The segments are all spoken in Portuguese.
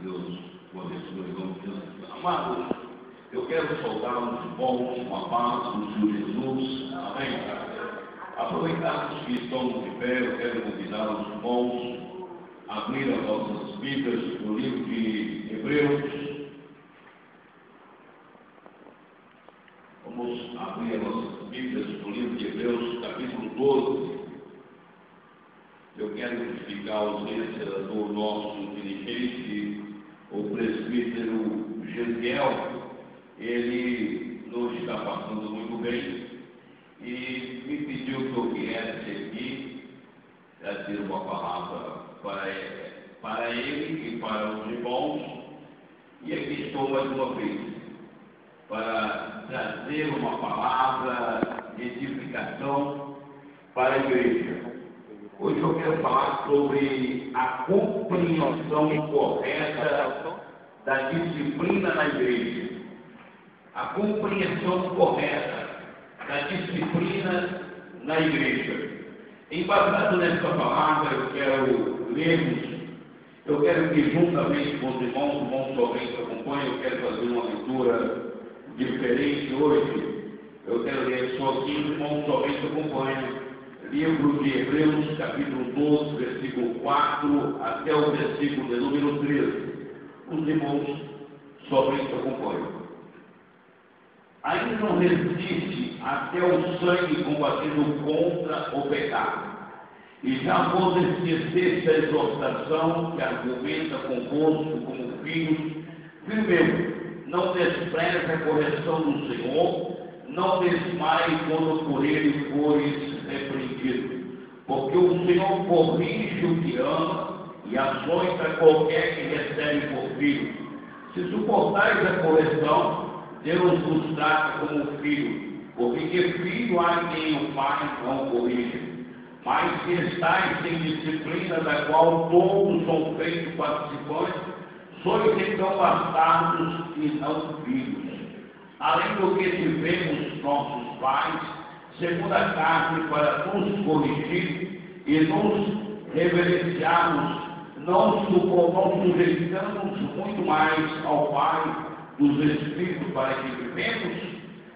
Deus abençoe em nome de Jesus. Amados, eu quero saudar os bons com a paz do Senhor Jesus. Amém. Aproveitar que estamos de pé, eu quero convidar os bons a abrir as nossas Bíblias no livro de Hebreus. Vamos abrir as nossas Bíblias no livro de Hebreus, capítulo 12. Eu quero justificar a ausência do nosso dirigente, o presbítero Gesiel. Ele não está passando muito bem e me pediu que eu viesse aqui trazer uma palavra para ele e para os irmãos. E aqui estou mais uma vez para trazer uma palavra de edificação para a igreja. Hoje eu quero falar sobre a compreensão correta da disciplina na igreja. A compreensão correta da disciplina na igreja. Embasado nessa palavra, eu quero que juntamente com os irmãos somente acompanhem, eu quero fazer uma leitura diferente hoje. Eu quero ler sozinho, os irmãos somente acompanhem. Livro de Hebreus, capítulo 12, versículo 4 até o versículo de número 13. Os irmãos somente acompanham. Ainda não resiste até o sangue combatendo contra o pecado. E já vos esqueceste a exortação que argumenta convosco como filhos. Filho, não despreze a correção do Senhor, não desmaie quando por ele fores repreendido. Porque o Senhor corrige o que ama e açoita qualquer que recebe por filho. Se suportais a correção, Deus vos trata como filho, porque que filho há quem o pai não corrige. Mas se estáis sem disciplina, da qual todos são feitos participantes, sois então bastardos e não filhos. Além do que tivemos nossos pais, segundo a carne, para nos corrigir e nos reverenciarmos, não sujeitamos muito mais ao Pai dos Espíritos para que vivemos,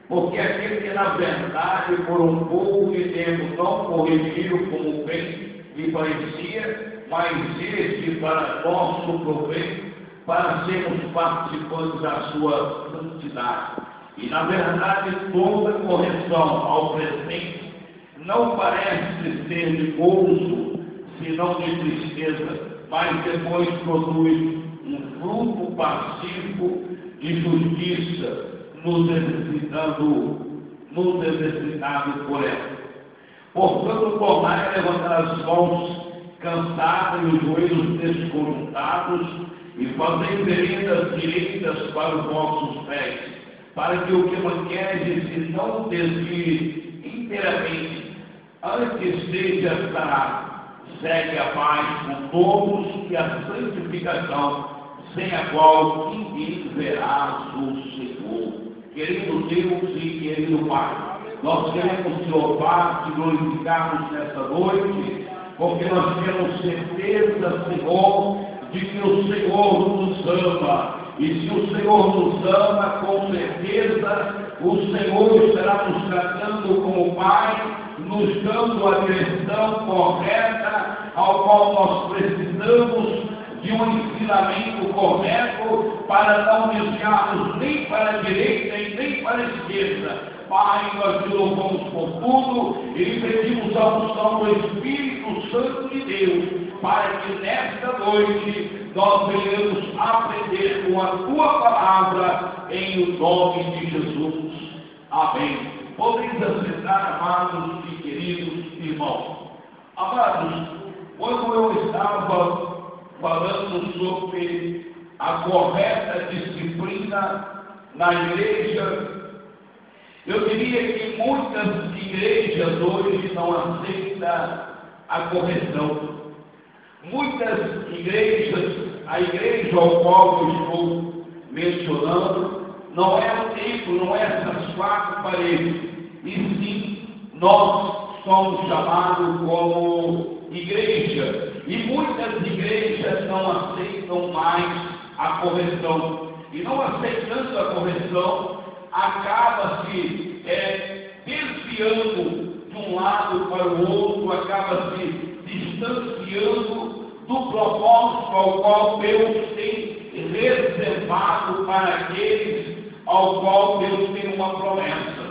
porque aquele que na verdade por um pouco de tempo não corrigiu como bem lhe parecia, mas este para nosso proveito, para sermos participantes da sua santidade. E na verdade toda correção ao presente não parece ser de gozo, senão de tristeza, mas depois produz um fruto pacífico de justiça, nos exercitado por ela. Portanto, tornai a levantar as mãos cansadas e os joelhos desconjuntados, e fazei veredas direitas para os vossos pés, para que o que manqueres se não desvie inteiramente, antes seja sarado. Segue a paz com todos e a santificação, sem a qual ninguém verá o Senhor. Querido Deus e querido Pai, nós queremos te louvar, te glorificarmos nesta noite, porque nós temos certeza, Senhor, de que o Senhor nos ama. E se o Senhor nos ama, com certeza, o Senhor estará nos tratando como Pai, nos dando a direção correta, ao qual nós precisamos de um ensinamento correto, para não desviarmos nem para a direita e nem para a esquerda. Pai, nós te louvamos por tudo e pedimos a unção do Espírito Santo de Deus, para que nesta noite nós venhamos aprender com a tua palavra, em o nome de Jesus. Amém. Podemos assentar, amados e queridos irmãos. Amados, quando eu estava falando sobre a correta disciplina na igreja, eu diria que muitas igrejas hoje não aceitam a correção. Muitas igrejas, a igreja ao qual eu estou mencionando, não é o templo, não é essas quatro paredes, e sim nós somos chamados como igreja. E muitas igrejas não aceitam mais a correção. E não aceitando a correção, acaba-se desviando de um lado para o outro, acaba se distanciando do propósito ao qual Deus tem reservado para aqueles ao qual Deus tem uma promessa.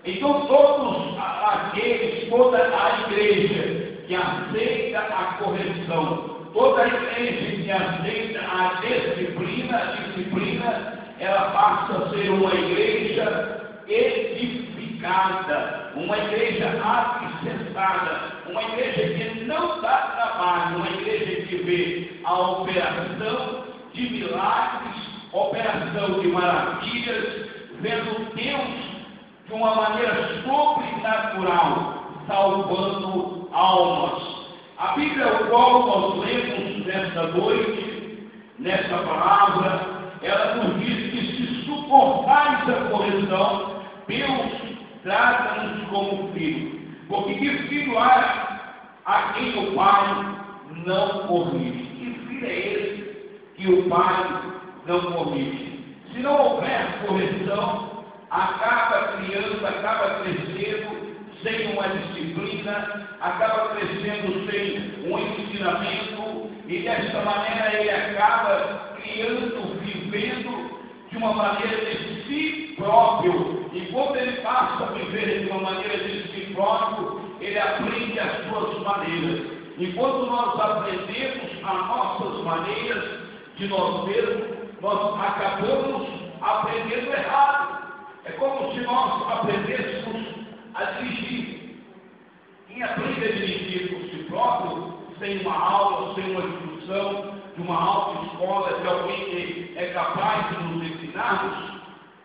Então toda a igreja que aceita a correção, toda a igreja que aceita a disciplina, ela passa a ser uma igreja edificada, uma igreja alicerçada, uma igreja que não dá trabalho, uma igreja que vê a operação de milagres, operação de maravilhas, vendo Deus de uma maneira sobrenatural, salvando almas. A Bíblia, a qual nós lemos nesta noite, nesta palavra, ela nos diz que se suportais a correção, Deus trata-nos como filho. Porque que filho há a quem o Pai não corrige? Que filho é esse que o Pai não corrige? Se não houver correção, acaba criando, acaba crescendo sem uma disciplina, acaba crescendo sem um ensinamento, e desta maneira ele acaba criando, vivendo de uma maneira de si próprio. E quando ele passa a viver de uma maneira de si próprio, ele aprende as suas maneiras. Enquanto nós aprendemos as nossas maneiras de nós mesmos, nós acabamos aprendendo errado. É como se nós aprendêssemos a dirigir. Quem aprende a dirigir por si próprio, sem uma aula, sem uma instrução, de uma autoescola, de alguém que é capaz de nos ensinarmos,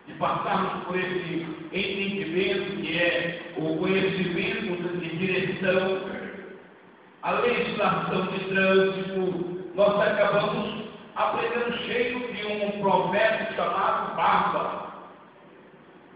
de passarmos por esse entendimento que é o conhecimento de direção, a legislação de trânsito, nós acabamos aprendendo cheio de um profeta chamado Barba.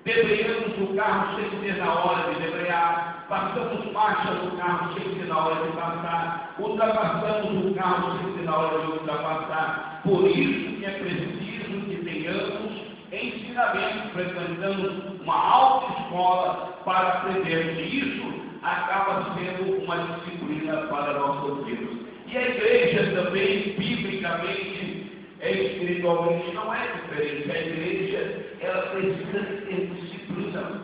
Debreamos o carro sem ser na hora de debrear, passamos marcha no carro sem ser na hora de passar, ultrapassamos o carro sem ser na hora de ultrapassar. Por isso que é preciso que tenhamos ensinamento, frequentamos uma autoescola para aprender. E isso acaba sendo uma disciplina para nossas vidas. E a igreja também, biblicamente, espiritualmente, não é diferente. A igreja, ela precisa ter disciplina,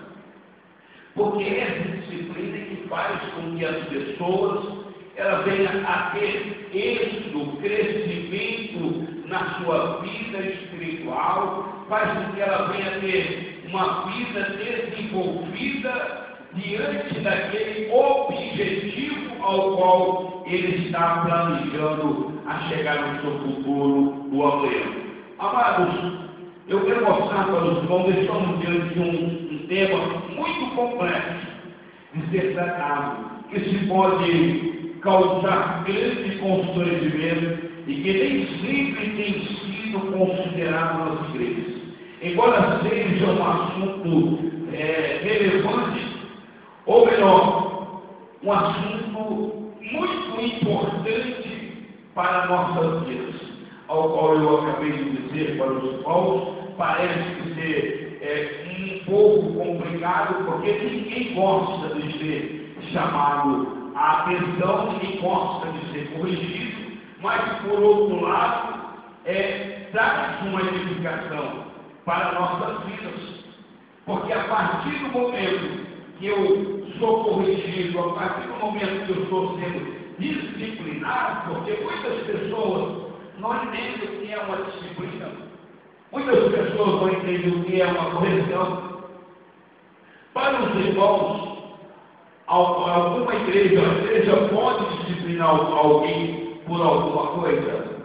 porque é essa disciplina que faz com que as pessoas ela venha a ter êxito, crescimento na sua vida espiritual, faz com que ela venha a ter uma vida desenvolvida diante daquele objetivo ao qual ele está planejando a chegar no seu futuro do amanhã. Amados, eu quero mostrar para os irmãos, estamos diante de um tema muito complexo de ser tratado, que se pode causar grande constrangimento e que nem sempre tem sido considerado nas igrejas. Embora seja um assunto relevante, ou melhor, um assunto muito importante para nossas vidas, ao qual eu acabei de dizer para os irmãos, parece ser um pouco complicado, porque ninguém gosta de ser chamado a atenção, ninguém gosta de ser corrigido, mas por outro lado, traz uma edificação para nossas vidas, porque a partir do momento que eu sou corrigido, a partir do momento que eu estou sendo disciplinado, porque muitas pessoas não entendem o que é uma disciplina, muitas pessoas não entendem o que é uma correção. Para os irmãos, alguma igreja, a igreja pode disciplinar alguém por alguma coisa?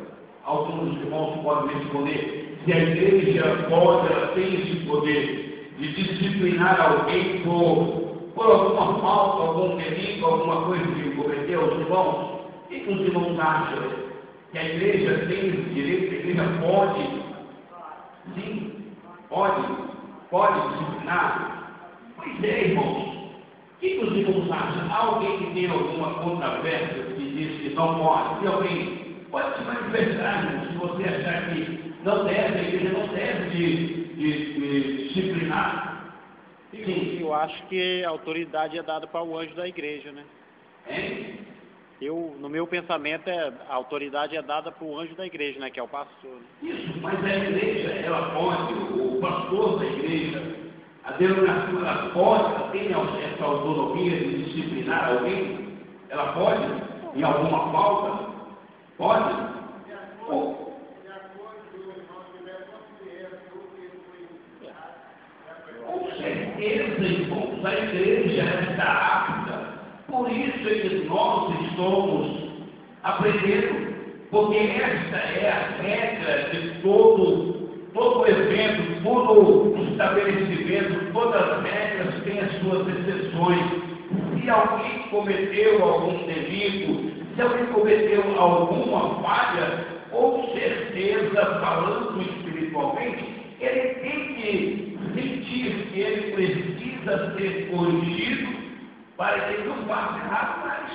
Alguns irmãos podem responder se a igreja pode, ela tem esse poder de disciplinar alguém por alguma falta, algum delito, alguma coisa que cometeu. Os irmãos, o que os irmãos acham? Que a igreja tem esse direito, a igreja pode, sim, pode disciplinar? Pois é, irmãos, que os irmãos acham? Há alguém que tem alguma controvérsia que diz que não pode? Se alguém pode se manifestar, irmão, se você achar que não deve, a igreja não deve de disciplinar. Sim, eu acho que a autoridade é dada para o anjo da igreja, né? Hein? No meu pensamento, a autoridade é dada para o anjo da igreja, né? Que é o pastor. Isso, mas a igreja, ela pode, o pastor da igreja, a denominação, ela pode, ela tem essa autonomia de disciplinar alguém? Ela pode, em alguma falta? Pode? Com certeza, irmãos, a igreja está apta. Por isso é que nós estamos aprendendo, porque esta é a regra de todo evento, todo estabelecimento, todas as regras têm as suas exceções. Se alguém cometeu algum delito, se alguém cometeu alguma falha, com certeza, falando espiritualmente, ele tem que sentir que ele precisa ser corrigido para que ele não faça errado mais.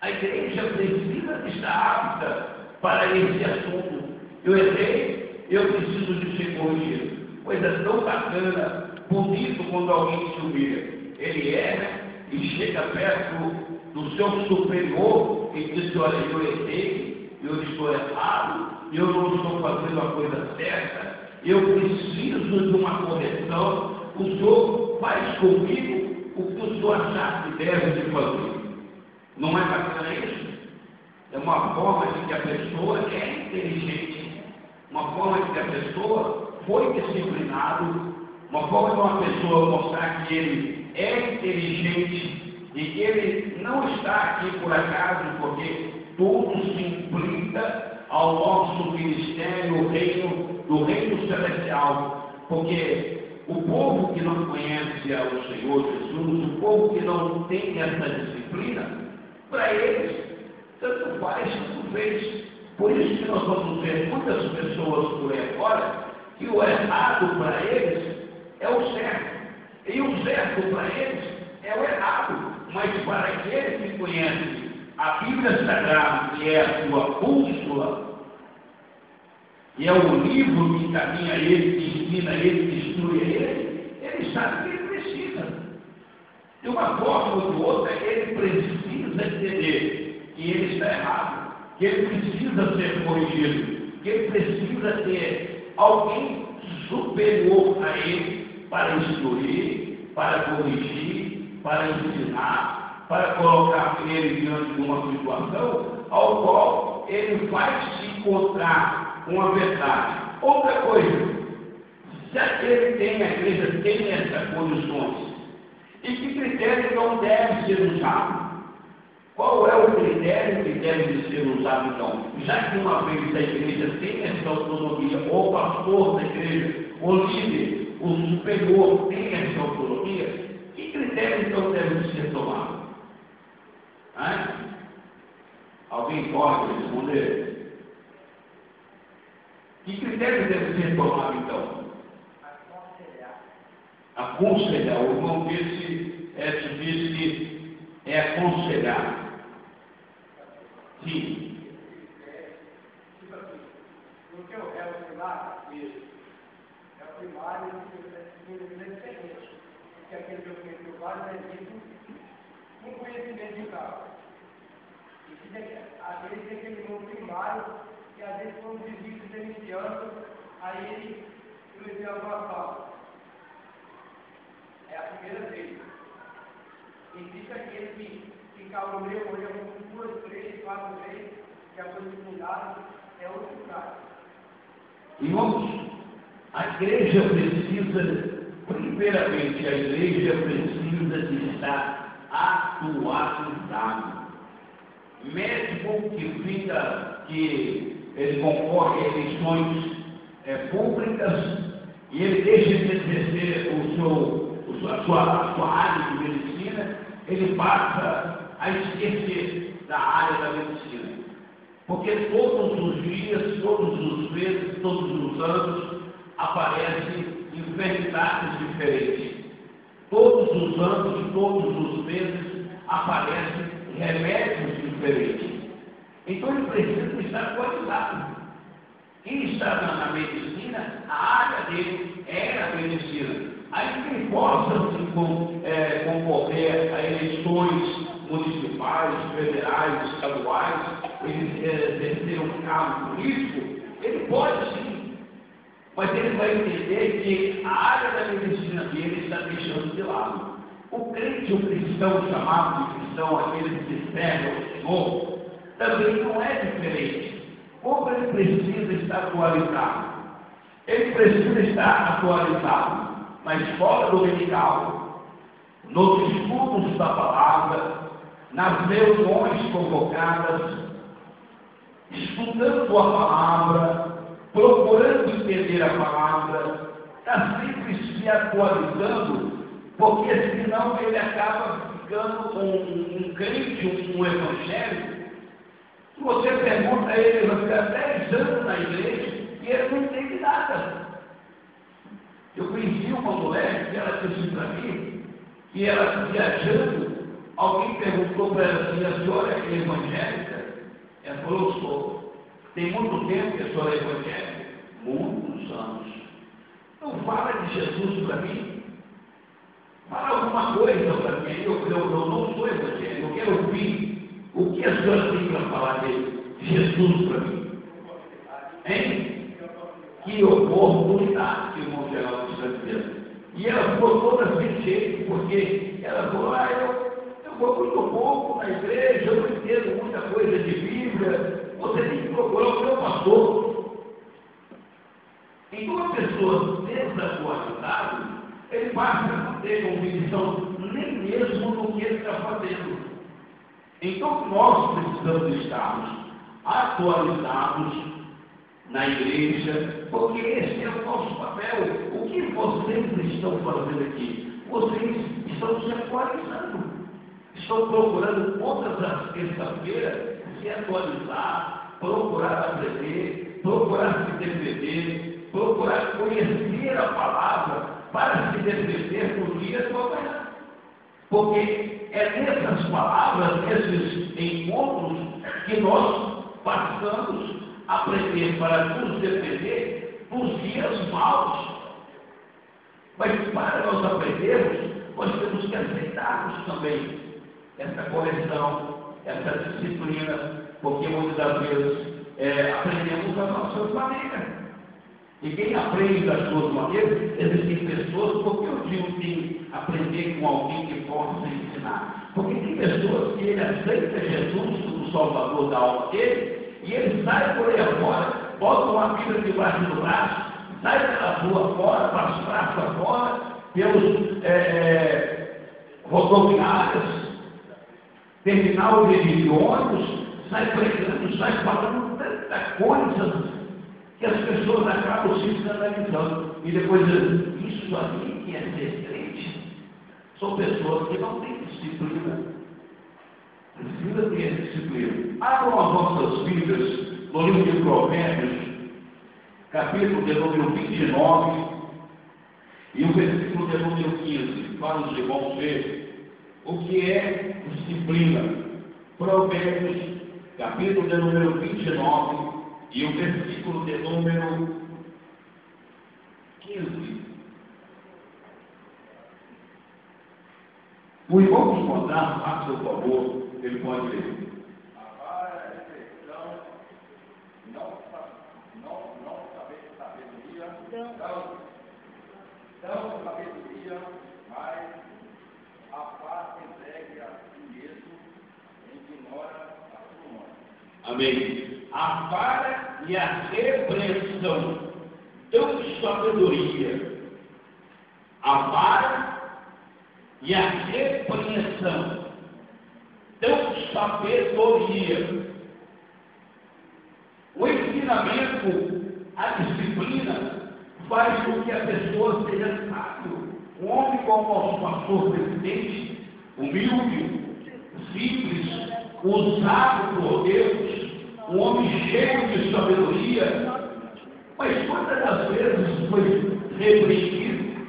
A igreja precisa estar apta para esse assunto. Eu errei, eu preciso de ser corrigido. Coisa tão bacana, bonito quando alguém se humilha. Ele erra e chega perto do seu superior e diz: olha, eu errei, eu estou errado, eu não estou fazendo a coisa certa, eu preciso de uma correção. O senhor faz comigo o que o senhor achar que deve de fazer. Não é bacana isso? É uma forma de que a pessoa é inteligente, uma forma de que a pessoa foi disciplinado, uma forma de uma pessoa mostrar que ele é inteligente e que ele não está aqui por acaso, porque tudo se implica ao nosso ministério, do reino celestial, porque o povo que não conhece ao Senhor Jesus, o povo que não tem essa disciplina, para eles, tanto faz, tanto fez. Por isso que nós vamos ver muitas pessoas por aí agora, que o errado para eles é o certo, e o certo para eles é o errado. Mas para aquele que conhece a Bíblia Sagrada, que é a sua bússola, e é o livro que encaminha ele, que ensina ele, que instrui ele sabe que ele precisa. De uma forma ou de outra, ele precisa entender que ele está errado, que ele precisa ser corrigido, que ele precisa ter alguém superior a ele para instruir, para corrigir, para ensinar, para colocar ele diante de uma situação ao qual ele vai se encontrar com a verdade. Outra coisa, se aquele tem, a igreja tem essas condições, e que critério não deve ser usado? Qual é o critério que deve ser usado então? Já que uma vez a igreja tem essa autonomia, o pastor da igreja, o líder, o superior tem essa autonomia, que critério então deve ser tomado? Alguém pode responder? Que critério deve ser tomado então? Aconselhar. O irmão disse que é aconselhar. Sim. Porque é o primário e o diferente. Porque aquele que eu primário é dito com conhecimento de causa. E às vezes tem aquele irmão primário e às vezes quando os discípulos iniciando, aí ele cometeu alguma falta. É a primeira vez. Existe aquele que caiu no meu, olhou com 2, 3, 4 vezes, que a coisa mudada, é outro caso. Irmãos, a igreja precisa, primeiramente, a igreja precisa de estar atualizada. Mesmo que ele concorre a eleições públicas e ele deixa de exercer a sua área de medicina, ele passa a esquecer da área da medicina. Porque todos os dias, todos os meses, todos os anos, aparecem enfermidades diferentes. Todos os anos, todos os meses, aparecem remédios diferentes. Então ele precisa estar atualizado. Quem está na medicina, a área dele é a medicina. Aí quem possa concorrer a eleições municipais, federais, estaduais, ele exercer um cargo político, ele pode sim. Mas ele vai entender que a área da medicina dele está deixando de lado. O crente, o cristão chamado de cristão, aquele que serve ao Senhor, também não é diferente. Como ele precisa estar atualizado? Ele precisa estar atualizado na escola dominical, nos estudos da palavra, nas reuniões convocadas, estudando a palavra, procurando entender a palavra, está sempre se atualizando, porque senão ele acaba ficando um crente, um evangélico. Se você pergunta a ele, ele vai ficar 10 anos na igreja e ele não entende nada. Eu conheci uma mulher que ela disse para mim que ela viajando, alguém perguntou para ela assim: a senhora é evangélica? Ela falou: sou. Tem muito tempo que a senhora é evangélica? Muitos anos. Então fala de Jesus para mim. Fala alguma coisa para mim. Eu não sou evangélico, eu quero ouvir. O que a senhora tem para falar de Jesus para mim? Hein? Que oportunidade que o irmão Geraldo está dizendo. E ela ficou toda sem porque ela falou: eu vou muito pouco na igreja, eu não entendo muita coisa de Bíblia, você tem que procurar o meu pastor. Então a pessoa desatualizada, ele passa a não ter convicção nem mesmo no que ele está fazendo. Então nós precisamos estarmos atualizados na igreja, porque esse é o nosso papel. O que vocês estão fazendo aqui? Vocês estão se atualizando. Estão procurando todas as terças-feiras se atualizar, procurar aprender, procurar se defender, procurar conhecer a palavra para se defender no dia do amanhã. Porque é nessas palavras, nesses encontros, que nós passamos a aprender para nos defender dos dias maus. Mas para nós aprendermos, nós temos que aceitarmos também essa correção, essa disciplina, porque muitas das vezes aprendemos das nossas maneiras. E quem aprende das suas maneiras, existem pessoas, porque eu digo que aprender com alguém que possa ensinar. Porque tem pessoas que ele aceita Jesus como Salvador da alma dele, e ele sai por aí afora, bota uma Bíblia debaixo do braço, sai pela rua fora, para as praças fora, pelos rodoviários, terminal de ônibus, sai pregando, sai falando tanta coisa que as pessoas acabam se escandalizando e depois dizem: isso aqui que é ser crente. São pessoas que não têm disciplina. Precisa ter disciplina. Abram as nossas Bíblias no livro de Provérbios, capítulo de número 29 e o versículo de número 15, para os irmãos ver o que é disciplina. Provérbios, capítulo de número 29 e o versículo de número 15. O irmão que encontrar, faça o favor, ele pode ler. Não sabedoria, mas a paz entregue a si mesmo, ignora a sua mão. Amém. A vara e a repreensão dão sabedoria. A vara e a repreensão dão sabedoria. O ensinamento, a disciplina, faz com que a pessoa seja sábio. Um homem como o nosso pastor presidente, humilde, simples, usado por Deus, um homem cheio de sabedoria, mas quantas das vezes foi repreendido?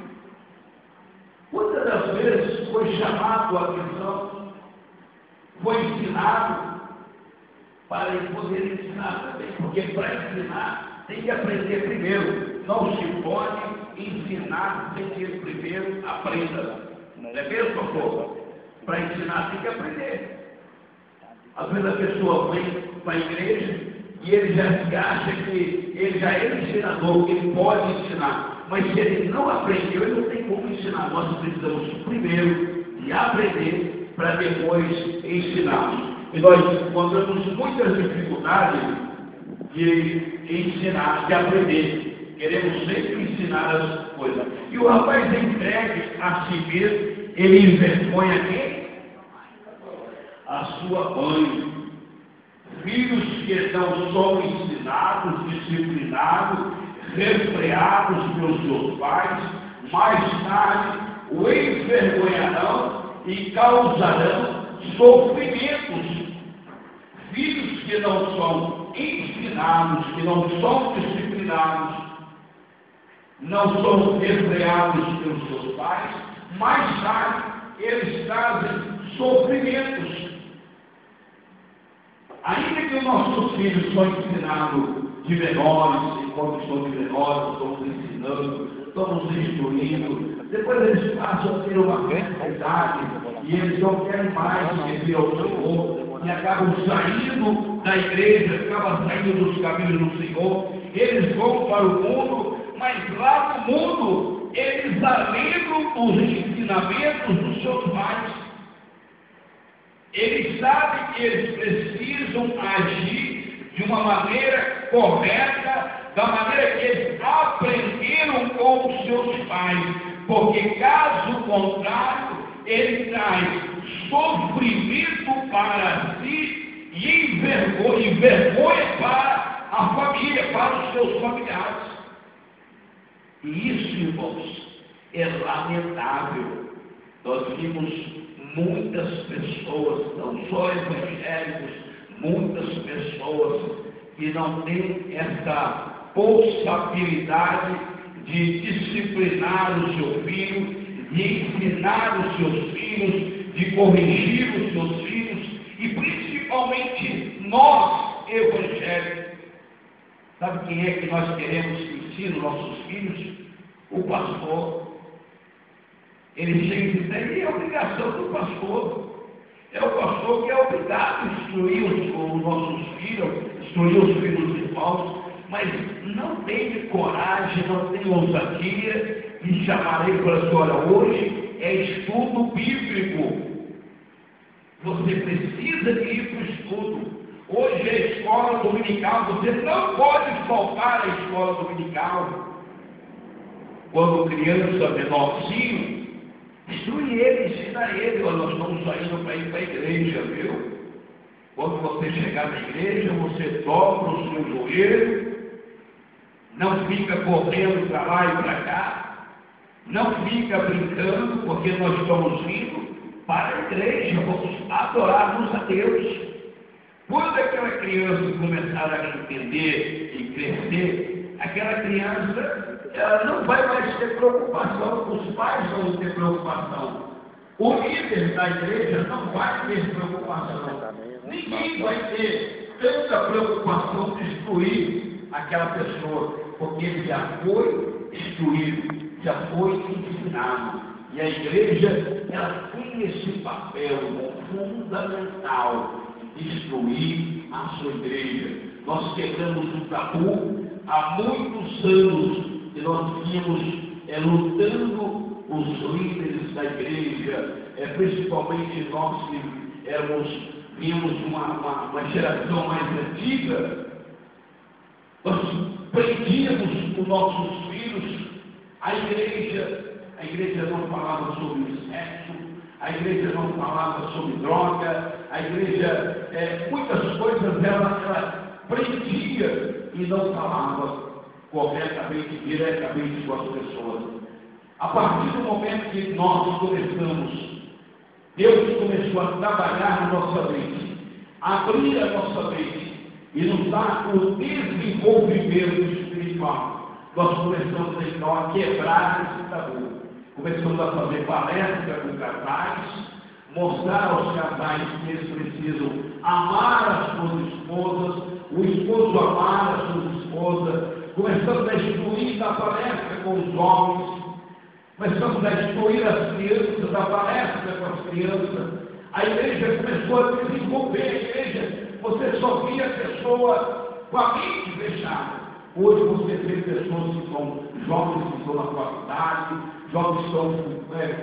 Quantas das vezes foi chamado a atenção, foi ensinado para ele poder ensinar também, porque para ensinar tem que aprender primeiro. Não se pode ensinar sem que ele primeiro aprenda. Não é mesmo, pastor? Para ensinar tem que aprender. Às vezes a pessoa vem para a igreja e ele já acha que ele já é ensinador, que ele pode ensinar. Mas se ele não aprendeu, ele não tem como ensinar. Nós precisamos primeiro de aprender para depois ensinarmos. E nós encontramos muitas dificuldades de ensinar, de aprender. Queremos sempre ensinar as coisas. E o rapaz entregue a si mesmo, ele envergonha quem? A sua mãe. Filhos que não são ensinados, disciplinados, refreados pelos seus pais, mais tarde o envergonharão e causarão sofrimentos. Filhos que não são ensinados, que não são disciplinados, não são refreados pelos seus pais, mais tarde eles trazem sofrimentos. Ainda que os nossos filhos são ensinados de menores, enquanto são de menores, estamos ensinando, estamos instruindo, depois eles passam a ter uma certa idade e eles não querem mais servir ao Senhor e acabam saindo da igreja, acabam saindo dos caminhos do Senhor, eles vão para o mundo, mas lá no mundo eles alembram os ensinamentos dos seus pais. Eles sabem que eles precisam agir de uma maneira correta, da maneira que eles aprenderam com os seus pais, porque caso contrário, ele traz sofrimento para si e vergonha para a família, para os seus familiares. E isso, irmãos, é lamentável. Nós vimos muitas pessoas, não só evangélicos, muitas pessoas que não têm essa possibilidade de disciplinar o seu filho, de ensinar os seus filhos, de corrigir os seus filhos, e principalmente nós, evangélicos. Sabe quem é que nós queremos que ensine os nossos filhos? O pastor. Ele chega e diz, é a obrigação do pastor. É o pastor que é obrigado a instruir os nossos filhos, instruir os filhos dos irmãos, mas não tem coragem, não tem ousadia, e chamarei para a senhora hoje, é estudo bíblico. Você precisa de ir para o estudo. Hoje é a escola dominical, você não pode faltar à escola dominical. Quando criança menorzinho, instrui ele, ensina ele. Olha, nós estamos saindo para ir para a igreja, viu? Quando você chegar na igreja, você dobra o seu joelho, não fica correndo para lá e para cá, não fica brincando, porque nós estamos vindo para a igreja, vamos adorarmos a Deus. Quando aquela criança começar a entender e crescer, aquela criança, ela não vai mais ter preocupação, os pais vão ter preocupação, o líder da igreja não vai ter preocupação, ninguém vai ter tanta preocupação de instruir aquela pessoa, porque ele já foi instruído, já foi ensinado, e a igreja, ela tem esse papel fundamental, instruir a sua igreja. Nós quebramos um tabu há muitos anos que nós vínhamos lutando os líderes da igreja, principalmente nós que vimos uma geração mais antiga. Nós prendíamos os nossos filhos. A igreja não falava sobre sexo, a igreja não falava sobre droga, a igreja, muitas coisas ela prendia e não falava corretamente, diretamente com as pessoas. A partir do momento que nós começamos, Deus começou a trabalhar na nossa mente, abrir a nossa mente e nos dar o desenvolvimento espiritual. Nós começamos então a quebrar esse tabu. Começamos a fazer palestra com casais, mostrar aos casais que eles precisam amar as suas esposas, o esposo amar as suas esposas. Começamos a instruir na palestra com os homens, começamos a instruir as crianças, a palestra com as crianças. A igreja começou a desenvolver, a igreja, você só via a pessoa com a mente fechada. Hoje você vê pessoas que são jovens que estão na faculdade, jovens que estão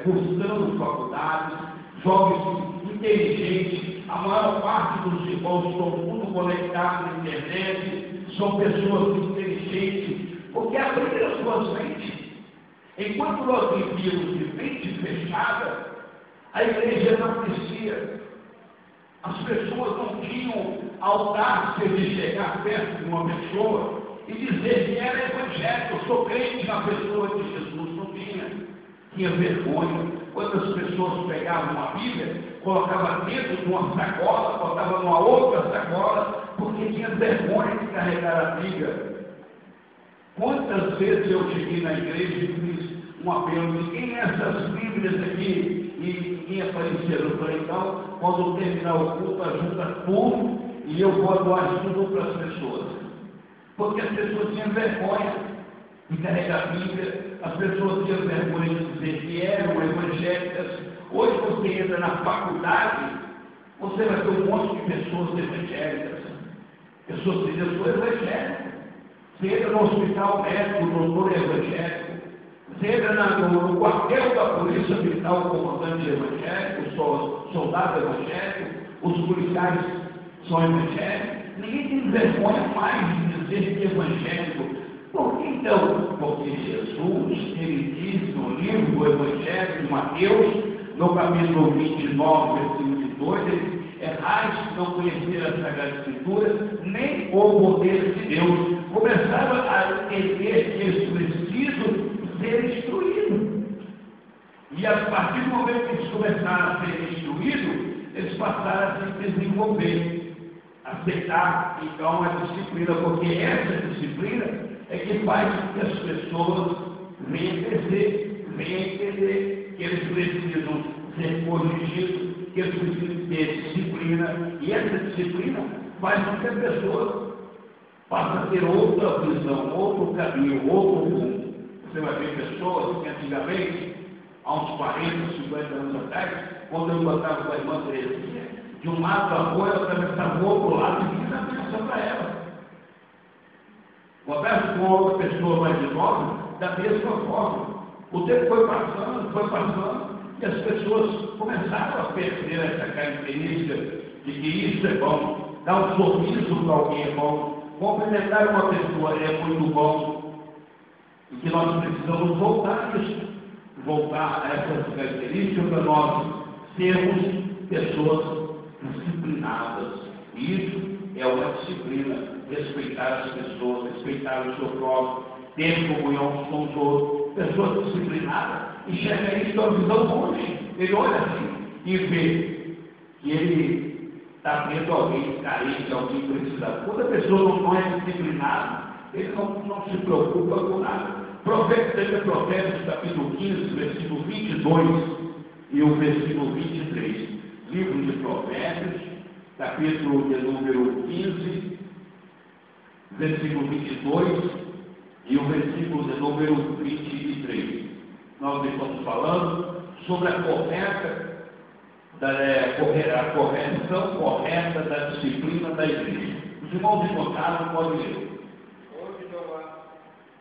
cursando faculdades, jovens inteligentes. A maior parte dos irmãos estão tudo conectados na internet, são pessoas inteligentes, porque abriram as suas mentes. Enquanto nós vivíamos de mente fechada, a igreja não crescia. As pessoas não tinham audácia de chegar perto de uma pessoa e dizer que era evangélico, eu sou crente na pessoa de Jesus. Não tinha vergonha. Quando as pessoas pegavam uma Bíblia, colocavam dentro de uma sacola, botavam numa outra sacola, porque tinha vergonha de carregar a Bíblia. Quantas vezes eu cheguei na igreja e fiz um apelo de quem é essas Bíblias aqui? E ninguém aparecia. Eu falei, então, quando terminar o culto, ajuda tudo e eu vou doar tudo para as pessoas. Porque as pessoas tinham vergonha de carregar a Bíblia, as pessoas tinham vergonha de dizer que eram evangélicas. Hoje você entra na faculdade, você vai ter um monte de pessoas evangélicas. Pessoas que dizem, eu sou evangélico. Você entra no hospital médico, o doutor é evangélico. Você entra no quartel da polícia militar, o comandante evangélico, o soldado evangélico, os policiais são evangélicos. Ninguém tem vergonha mais de dizer que é evangélico. Por que então? Porque Jesus, ele diz no livro do Evangelho de Mateus, no capítulo 29, versículo 22, ele errais não conhecer a Sagrada Escritura, nem o poder de Deus. Começaram a entender que eles precisam ser instruídos. E a partir do momento que eles começaram a ser instruídos, eles passaram a se desenvolver, aceitar então a disciplina, porque essa disciplina é que faz com que as pessoas venham crescer, venham entender que eles precisam ser corrigidos, que eles precisam ter disciplina, e essa disciplina faz com que a pessoa passe a ter outra visão, outro caminho, outro rumo. Você vai ver pessoas que antigamente, há uns 40, 50 anos atrás, quando eu botava com a irmã Terezinha, de um lado da rua, eu atravessava o outro lado e fiz a bênção para ela. Converso com outra pessoa mais idosa, da mesma forma. O tempo foi passando, e as pessoas começaram a perder essa característica de que isso é bom, dar um sorriso para alguém é bom, cumprimentar uma pessoa é muito bom. E que nós precisamos voltar a isso, voltar a essas características para nós sermos pessoas disciplinadas. E isso é uma disciplina, respeitar as pessoas, respeitar o seu próximo, ter comunhão uns com os outros. Pessoa disciplinada enxerga isso de uma visão longe. Ele olha assim e vê que ele está vendo alguém carente, alguém precisado. Quando a pessoa não é disciplinada, ele não se preocupa com nada. Provérbios, capítulo 15, versículo 22 e o versículo 23. Livro de Provérbios, capítulo de número 15, versículo 22 e o versículo de número 23. Nós estamos falando sobre a correção correta da disciplina da igreja. Os irmãos encontraram, podem ler. Onde não há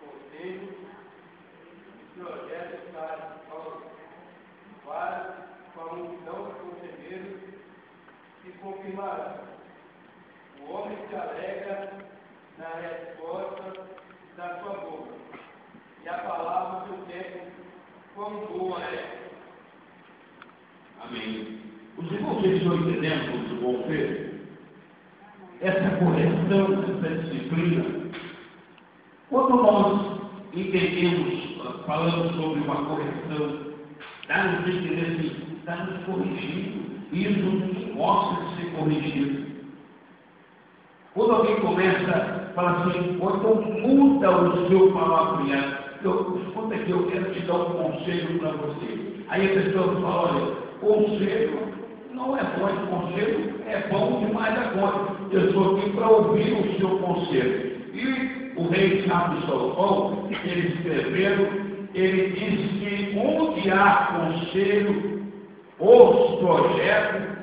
conselho, os projetos para com a multidão de conselheiros se confirmarão. O homem se alegra na resposta da sua boca, e a palavra do tempo, quão boa é. Amém. Os irmãos estão entendendo como os irmãos fez? Essa correção, essa disciplina, quando nós entendemos, falamos sobre uma correção, dá-nos entender, está nos corrigindo. Isso gosta de ser corrigido. Quando alguém começa a falar assim, ou então muda o seu palavreado, escuta aqui, eu quero te dar um conselho para você. Aí a pessoa fala, olha, conselho não é bom, conselho é bom demais da conta. Eu estou aqui para ouvir o seu conselho. E o rei sábio Salomão, ele escreveu, ele disse que onde há conselho, os projetos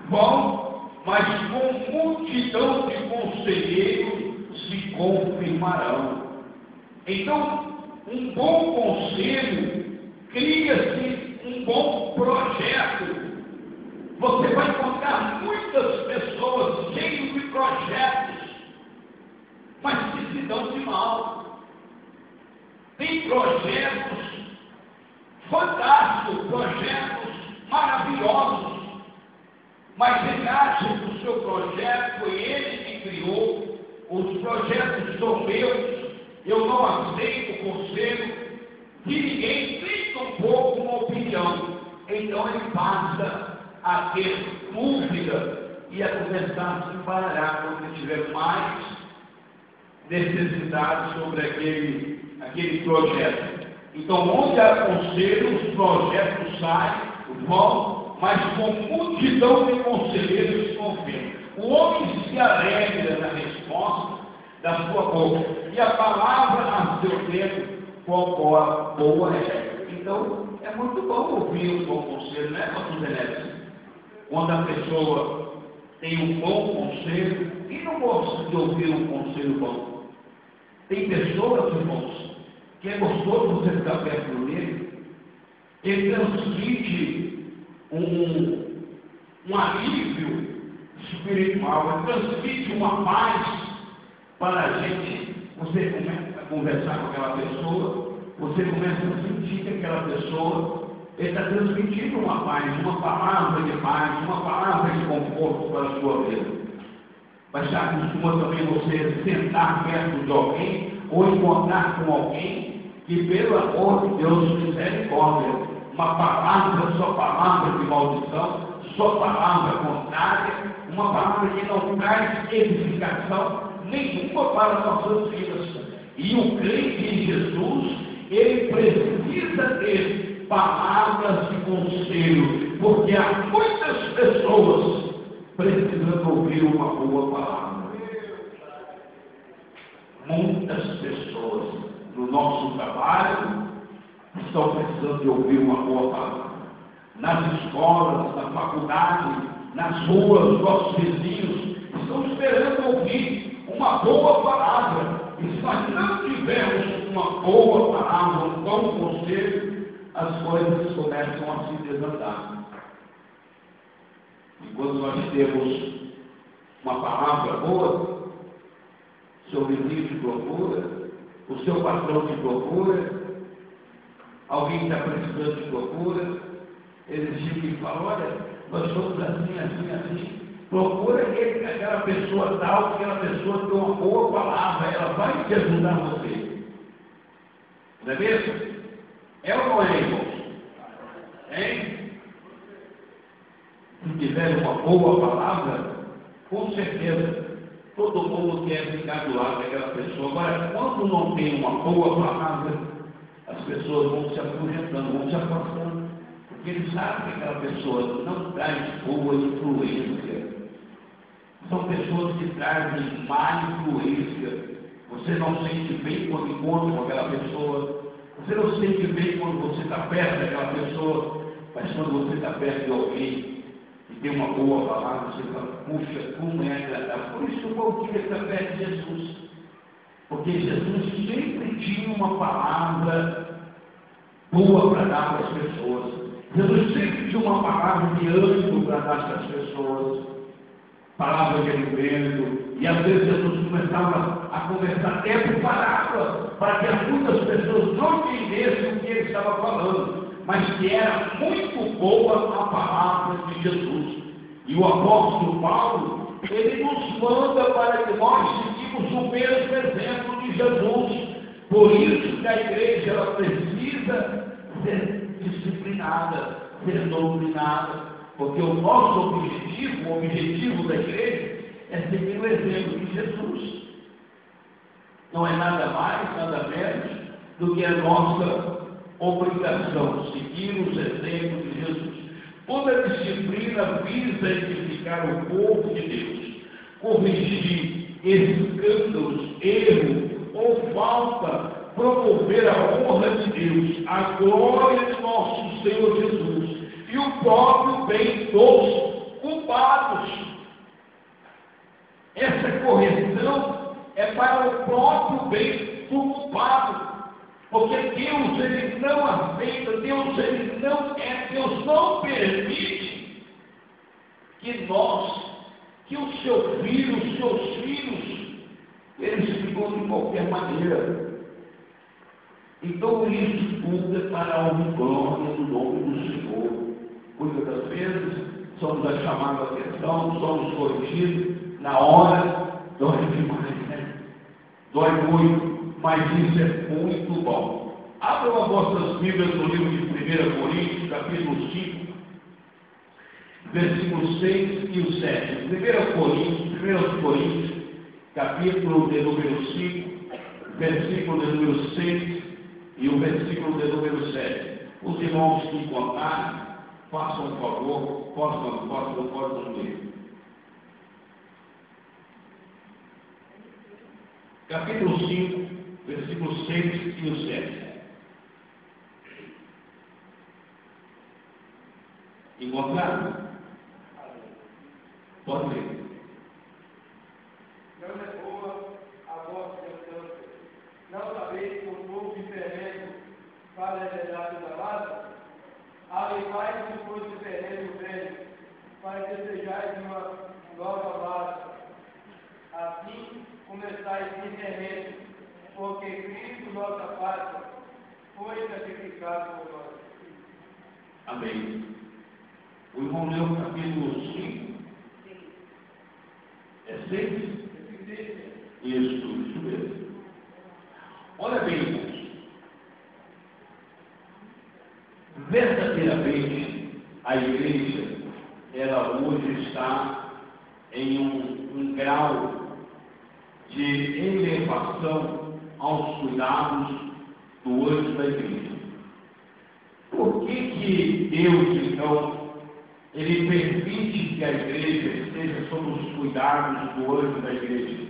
vão, mas com multidão de conselheiros se confirmarão. Então, um bom conselho cria-se um bom projeto. Você vai encontrar muitas pessoas cheias de projetos, mas que se dão de mal. Tem projetos fantásticos, projetos maravilhosos, mas ele acha que o seu projeto foi ele que criou, os projetos são meus, eu não aceito o conselho de ninguém, nem tampouco uma opinião. Então ele passa a ter dúvida e a começar a se parar quando tiver mais necessidade sobre aquele projeto. Então, onde há conselho, os projetos vão, mas com multidão de conselheiros se confirmam. O homem se alegra na resposta da sua boca, e a palavra a seu tempo, qual boa é. Então, é muito bom ouvir um bom conselho, não é, pastor Zenetes? Quando a pessoa tem um bom conselho, e não gosta de ouvir um conselho bom. Tem pessoas, irmãos, que é gostoso você ficar perto dele, ele transmite um alívio espiritual, ele transmite uma paz para a gente. Você começa a conversar com aquela pessoa, você começa a sentir que aquela pessoa está transmitindo uma paz, uma palavra de paz, uma palavra de conforto para a sua vida. Mas já costuma também você sentar perto de alguém ou encontrar com alguém que, pelo amor de Deus, misericórdia, uma palavra, só palavra de maldição, só palavra contrária, uma palavra que não traz edificação nenhuma para nossas vidas. E o crente em Jesus, ele precisa ter palavras de conselho, porque há muitas pessoas precisando ouvir uma boa palavra. Muitas pessoas no nosso trabalho estão precisando de ouvir uma boa palavra. Nas escolas, na faculdade, nas ruas, nossos vizinhos estão esperando ouvir uma boa palavra. E se nós não tivermos uma boa palavra, um bom conselho, as coisas começam a se desandar. E quando nós temos uma palavra boa, seu vizinho te procura, o seu patrão te procura, alguém está precisando te procura, ele chega e fala, olha, nós somos assim, procura aquela pessoa tal, aquela pessoa tem uma boa palavra, ela vai te ajudar você. Não é mesmo? É ou não é, irmãos? Hein? Se tiver uma boa palavra, com certeza, todo mundo quer ficar do lado daquela pessoa. Agora, quando não tem uma boa palavra, as pessoas vão se aposentando, vão se afastando, porque eles sabem que aquela pessoa não traz boa influência. São pessoas que trazem má influência. Você não sente bem quando encontra com aquela pessoa. Você não sente bem quando você está perto daquela pessoa. Mas quando você está perto de alguém e tem uma boa palavra, você fala, puxa, como é agradável. Por isso que eu vou querer estar perto de Jesus. Porque Jesus sempre tinha uma palavra boa para dar para as pessoas. Jesus sempre tinha uma palavra de ânimo para dar para as pessoas. Palavra de alimento, e às vezes Jesus começava a conversar até por palavra, para que muitas pessoas não entendessem o que ele estava falando, mas que era muito boa a palavra de Jesus. E o apóstolo Paulo, ele nos manda para que nós seguimos o mesmo exemplo de Jesus. Por isso que a igreja ela precisa ser disciplinada, ser doutrinada. Porque o nosso objetivo, o objetivo da igreja, é seguir o exemplo de Jesus. não é nada mais, nada menos do que a nossa obrigação, seguir os exemplos de Jesus. Toda disciplina visa edificar o povo de Deus, corrigir escândalos, erro ou falta, promover a honra de Deus, a glória de nosso Senhor Jesus e o próprio bem dos culpados. Essa correção é para o próprio bem do culpado. Porque Deus, Ele não aceita, Deus, Ele não quer, Deus não permite que o seu filho, os seus filhos, eles ficam de qualquer maneira. Então isso tudo é para a honra e glória do nome do Senhor. Muitas das vezes somos a chamada atenção, somos corrigidos, na hora dói demais, né? Dói muito. Mas isso é muito bom. Abram as vossas Bíblias no livro de 1 Coríntios, capítulo 5, versículos 6 e o 7. 1 Coríntios, capítulo de número 5, versículo de número 6 e o versículo de número 7. Os irmãos que encontrarem, façam um favor, possam ler. Capítulo 5, versículos 6 e o 7. Encontraram? Pode ler. Não é boa a vossa canção. Não sabeis que o povo diferente faz a verdade da massa? Alegrai depois de terreno velho, para desejais uma nova massa. Assim começais diferente, porque Cristo, nossa pátria, foi sacrificado por nós. Amém. O irmão leu o capítulo 5. É 6? Isso mesmo. Olha bem, irmãos. Verdadeiramente, a igreja, ela hoje está em um grau de elevação aos cuidados do anjo da igreja. Por que Deus, então, Ele permite que a igreja esteja sob os cuidados do anjo da igreja?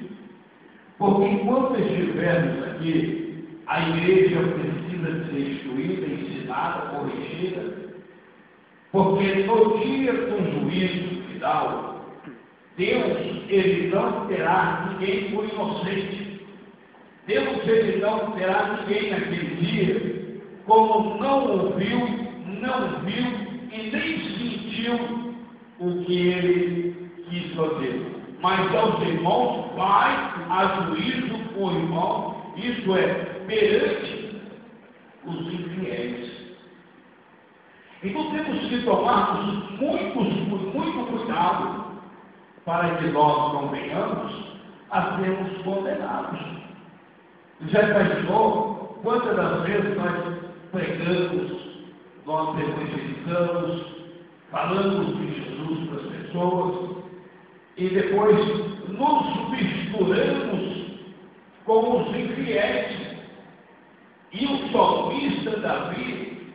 Porque enquanto estivermos aqui, a igreja precisa ser instruída, ensinada, corrigida, porque no dia do juízo final, Deus, Ele não terá ninguém por inocente. Deus, Ele não terá ninguém naquele dia, como não ouviu, não viu e nem sentiu o que Ele quis fazer. Mas aos irmãos vai a juízo com o irmão, isto é, perante os infiéis. Então temos que tomarmos muito cuidado para que nós não venhamos a sermos condenados. Já imaginou quantas das vezes nós pregamos, nós evangelizamos, falamos de Jesus para as pessoas e depois nos misturamos com os infiéis? E o salmista Davi,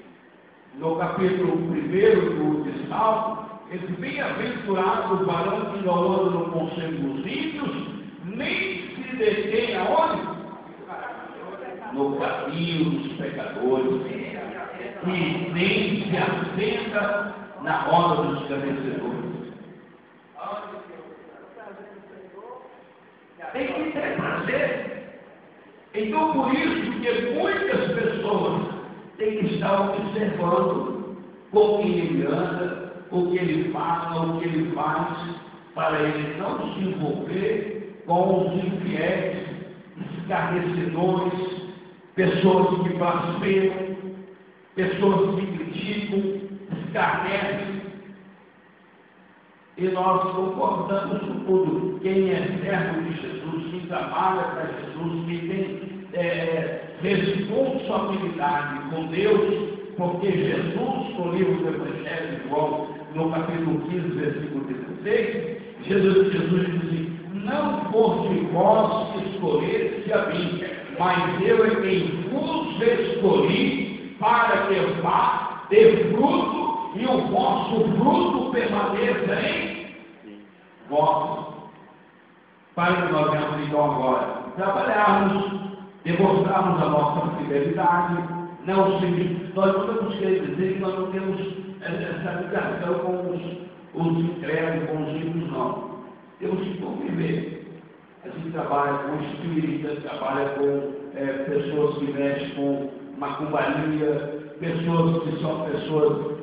no capítulo 1 do Salmo, ele diz: bem-aventurado o varão que não anda no conselho dos ímpios, nem se detém aonde? No caminho dos pecadores, e nem se assenta na roda dos escarnecedores. Tem que ter prazer. Então, por isso que muitas pessoas têm que estar observando com quem ele anda, o que ele fala, o que ele faz, para ele não se envolver com os infiéis, escarnecedores, pessoas que blasfemam, pessoas que criticam, escarnecem. E nós concordamos com tudo. Quem é servo de Jesus, quem trabalha para Jesus, quem tem responsabilidade com Deus, porque Jesus, no livro do Evangelho de João, no capítulo 15, versículo 16, Jesus diz assim: não fosse vós que escolheste a mim, mas eu é quem vos escolhi para que vá ter fruto e o vosso fruto permaneça em vós. Para que nós venhamos então agora trabalharmos, demonstrarmos a nossa fidelidade, não se nós não temos que dizer que nós não temos essa ligação com os incrédulos, com os ímpios, não. Temos que conviver. A gente trabalha com espíritas, trabalha com pessoas que mexem com macumbaria, pessoas que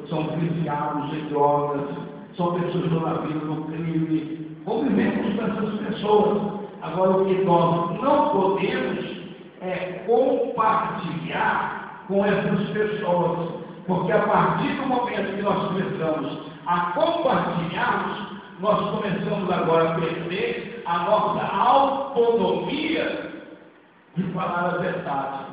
são viciados em drogas, são pessoas que estão na vida do crime. Convivemos com essas pessoas. Agora, o que nós não podemos é compartilhar com essas pessoas, porque a partir do momento que nós começamos a compartilharmos, nós começamos agora a perder a nossa autonomia de falar a verdade.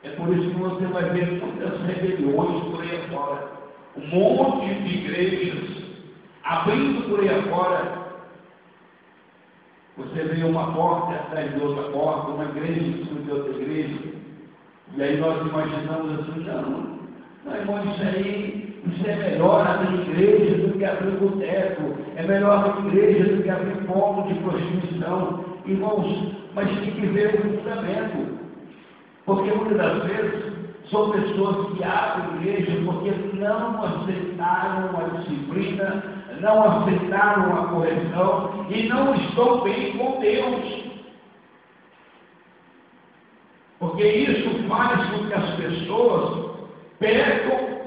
É por isso que você vai ver muitas rebeliões por aí afora, um monte de igrejas abrindo por aí afora. Você vê uma porta atrás de outra porta, uma igreja em cima de outra igreja, e aí nós imaginamos assim, não, irmão, isso é melhor abrir igreja do que abrir boteco, é melhor abrir igreja do que abrir ponto de prostituição. Irmãos, mas tem que ver o fundamento, porque muitas das vezes são pessoas que abrem igreja porque não aceitaram a disciplina, não aceitaram a correção e não estão bem com Deus. Porque isso faz com que as pessoas pecam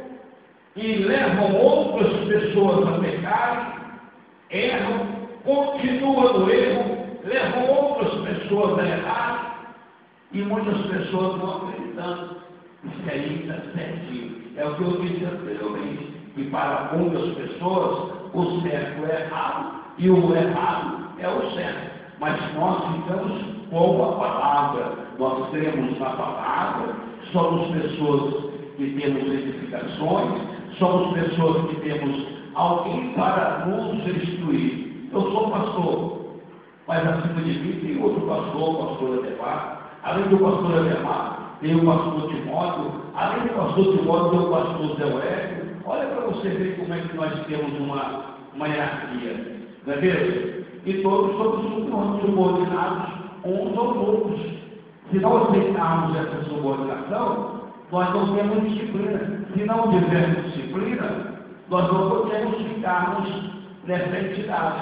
e levam outras pessoas a pecarem, erram, continuam no erro, levam outras pessoas a errarem, e muitas pessoas não acreditando. Isso aí está certinho. É o que eu disse anteriormente, que para muitas pessoas o certo é errado e o errado é o certo. Mas nós ficamos com a palavra, nós cremos na palavra, somos pessoas que temos edificações, somos pessoas que temos alguém para nos instruir. Eu sou pastor, mas acima de mim tem outro pastor, o pastor Ademar. Além do pastor Ademar, tem o pastor Timóteo. Além do pastor Timóteo, tem o pastor Zé Wélio. Olha para você ver como é que nós temos uma hierarquia, não é mesmo? E todos somos subordinados uns aos outros. Se não aceitarmos essa subordinação, nós não temos disciplina. Se não tivermos disciplina, nós não podemos ficarmos nessa entidade.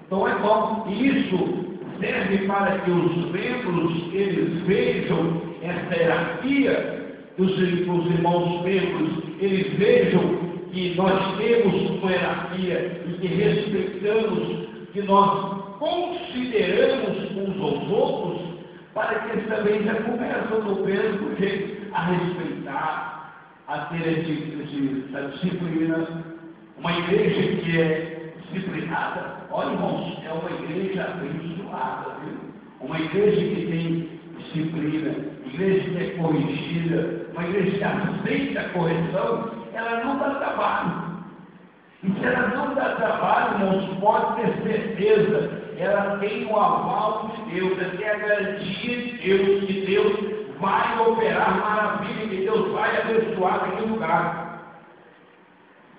Então é bom. Isso serve para que os membros eles vejam essa hierarquia, os irmãos membros eles vejam que nós temos uma hierarquia e que respeitamos, que nós consideramos uns aos outros, para que eles também já começam do mesmo jeito a respeitar, a ter essa disciplina. Uma igreja que é disciplinada, olha, irmãos, é uma igreja abençoada, viu? Uma igreja que tem disciplina, igreja que é corrigida, uma igreja que aceita a correção, ela não dá trabalho. E se ela não dá trabalho, irmãos, pode ter certeza, ela tem o aval de Deus, ela tem a garantia de Deus, que Deus vai operar maravilha, que Deus vai abençoar aquele lugar.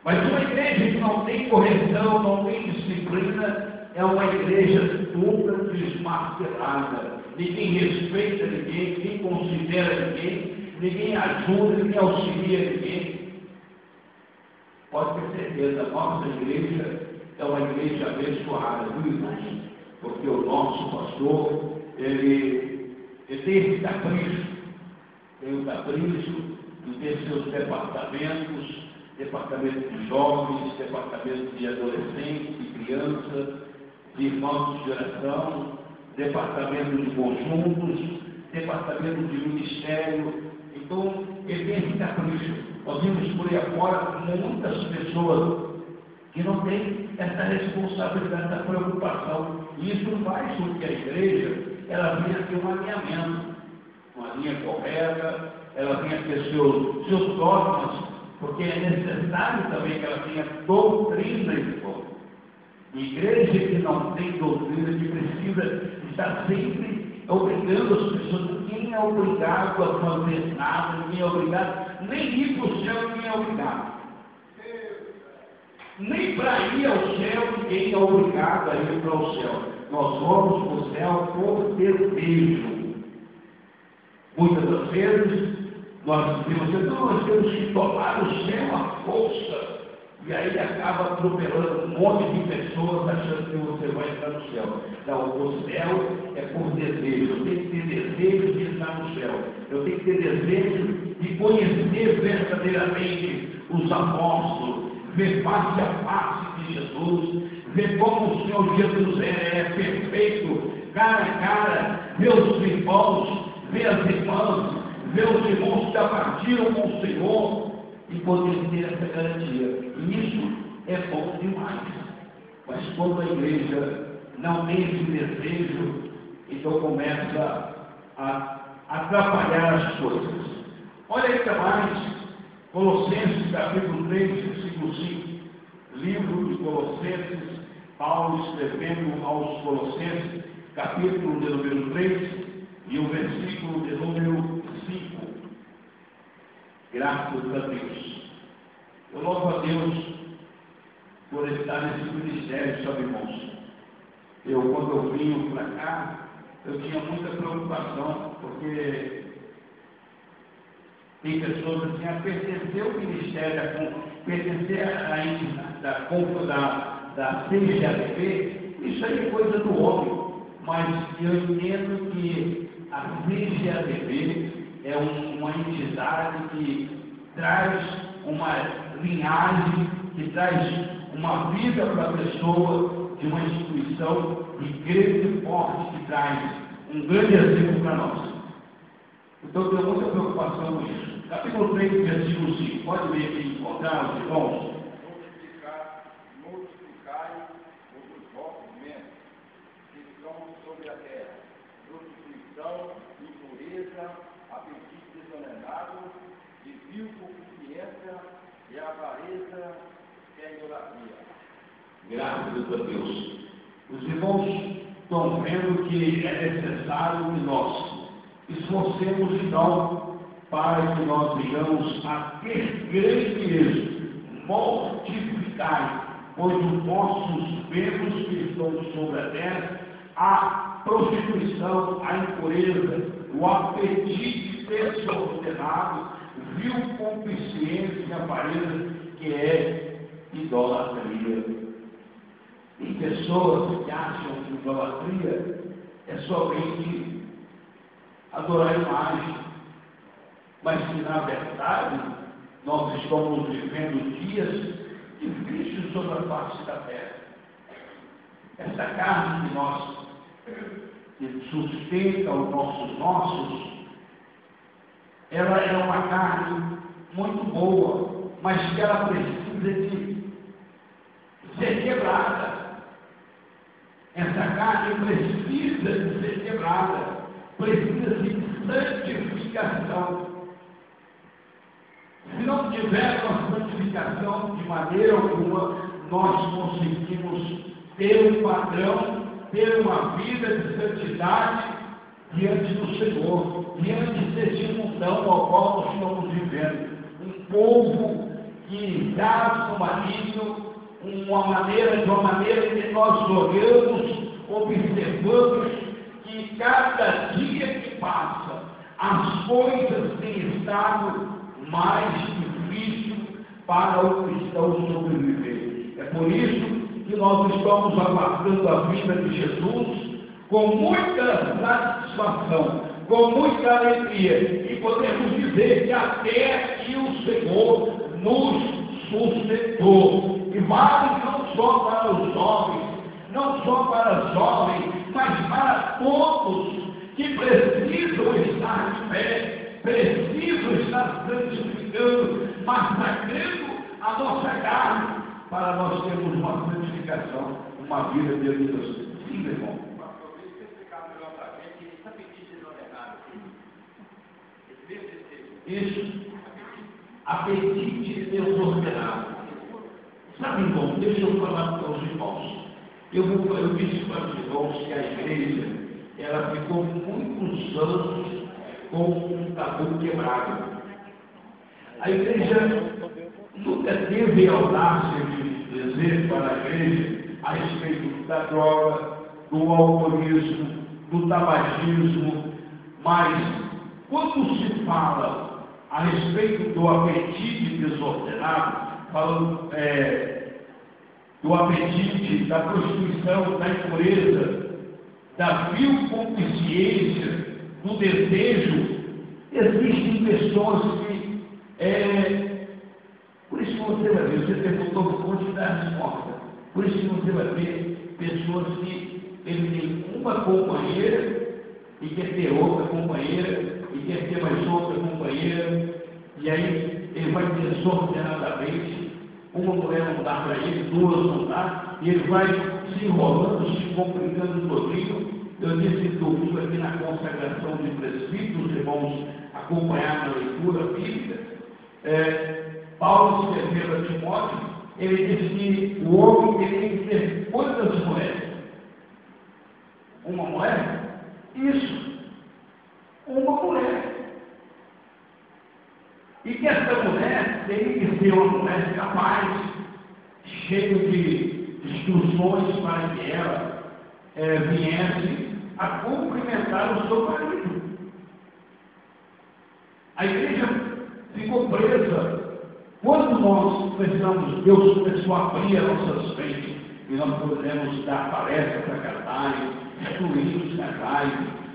Mas uma igreja que não tem correção, não tem disciplina, é uma igreja toda desmascarada. Ninguém respeita ninguém, ninguém considera ninguém ajuda, ninguém auxilia ninguém. Pode ter certeza, a nossa igreja é uma igreja abençoada, viu, irmãos? Porque o nosso pastor, ele tem esse capricho, tem o capricho de ter seus departamentos, departamento de jovens, departamento de adolescentes, de crianças, de irmãos de oração, departamento de conjuntos, departamento de ministério. Então, ele tem esse capricho. Nós vimos por aí afora muitas pessoas que não têm essa responsabilidade, essa preocupação. E isso faz com que a igreja ela venha ter um alinhamento, uma linha correta, ela venha ter seus dogmas, porque é necessário também que ela tenha doutrina em volta. Igreja que não tem doutrina, que precisa estar sempre obrigando as pessoas. Ninguém é obrigado a fazer nada, ninguém é obrigado, nem ir para o céu, ninguém é obrigado. Nem para ir ao céu, ninguém é obrigado a ir para o céu. Nós vamos para o céu por desejo. Muitas das vezes, nós dizemos assim, não, nós temos que tomar o céu à força. E aí acaba atropelando um monte de pessoas achando que você vai estar no céu. Não, o céu é por desejo. Eu tenho que ter desejo de estar no céu. Eu tenho que ter desejo de conhecer verdadeiramente os apóstolos, ver face a face de Jesus, ver como o Senhor Jesus é perfeito, cara a cara, ver os irmãos, ver as irmãs, ver os irmãos que já partiram com o Senhor, e poder ter essa garantia. E isso é bom demais. Mas quando a igreja não tem esse desejo, então começa a atrapalhar as coisas. Olha ainda mais, Colossenses capítulo 3, versículo 5. Livro de Colossenses, Paulo escrevendo aos Colossenses, capítulo de número 3, e o versículo de número 5. Graças a Deus. Eu louvo a Deus por estar nesse ministério, sabe, irmãos. Quando eu vim para cá, eu tinha muita preocupação, porque tem pessoas assim, a pertencer ao ministério, pertencer à entidade da CGADP, isso aí é coisa do homem. Mas eu entendo que a CGADP é uma entidade que traz uma linhagem, que traz uma vida para a pessoa, de uma instituição de grande porte, que traz um grande exemplo para nós. Então eu tenho muita preocupação com isso. Capítulo 3, versículo 5. Pode ler aqui encontrar os irmãos? Multiplicai os vossos membros que estão sobre a terra, prostituição, impureza, apetite desordenado, de vil concupiscência e avareza, que é idolatria. Graças a Deus. Os irmãos estão vendo que é necessário que nós esforcemos então para que nós venhamos a ter grande êxito, mortificai, pois os vossos membros que estão sobre a terra, a prostituição, a impureza, o apetite desordenado, vil concupiscência e avareza, que é idolatria. Tem pessoas que acham que idolatria é somente adorar a imagem, mas que na verdade nós estamos vivendo dias difíceis sobre a face da terra. Essa carne que sustenta os nossos ossos, ela é uma carne muito boa, mas que ela precisa de ser quebrada. Essa carne precisa de ser quebrada, precisa de santificação. Se não tiver uma santificação, de maneira alguma, nós conseguimos ter um padrão, ter uma vida de santidade diante do Senhor, diante desse mundão ao qual nós estamos vivendo. Um povo que jaz no maligno, de uma maneira que nós olhamos, observamos que cada dia que passa, as coisas têm estado mais difíceis para o cristão sobreviver. É por isso que nós estamos aguardando a vinda de Jesus com muita satisfação, com muita alegria, e podemos dizer que até aqui o Senhor nos sustentou. E vale não só para os jovens, não só para as jovens, mas para todos que precisam estar de pé, precisam estar santificando, massacrando a nossa carne, para nós termos uma santificação, uma vida de Deus. Sim, meu irmão. Pastor, deixa eu explicar melhor para a gente esse apetite desordenado. Esse mesmo desejo. Isso. Apetite desordenado. Sabe, irmão, deixa eu falar para os irmãos. Eu disse para os irmãos que a igreja, ela ficou muitos anos com um tabu quebrado. A igreja nunca teve audácia de dizer para a igreja a respeito da droga, do alcoolismo, do tabagismo, mas quando se fala a respeito do apetite desordenado, falando do apetite, da prostituição, da impureza, da vil consciência, do desejo, existem pessoas que, por isso que você vai ver, você perguntou por quantidade de mortes, por isso que você vai ver pessoas que ele tem uma companheira e quer ter outra companheira e quer ter mais outra companheira, e aí ele vai desordenadamente, uma mulher não dá para ele, duas não dá, e ele vai se enrolando, se complicando todinho. Eu disse domingo aqui na consagração de presbíteros, os irmãos acompanharam a leitura bíblica, Paulo escreveu a Timóteo, ele disse que o homem tem que ter quantas mulheres? Uma mulher? Isso, uma mulher. E que essa mulher tem que ser uma mulher capaz, cheia de instruções para que ela viesse a cumprimentar o seu marido. A igreja ficou presa. Quando nós pensamos, Deus começou a abrir as nossas frentes e nós podemos dar palestra para casais, instruir os casais,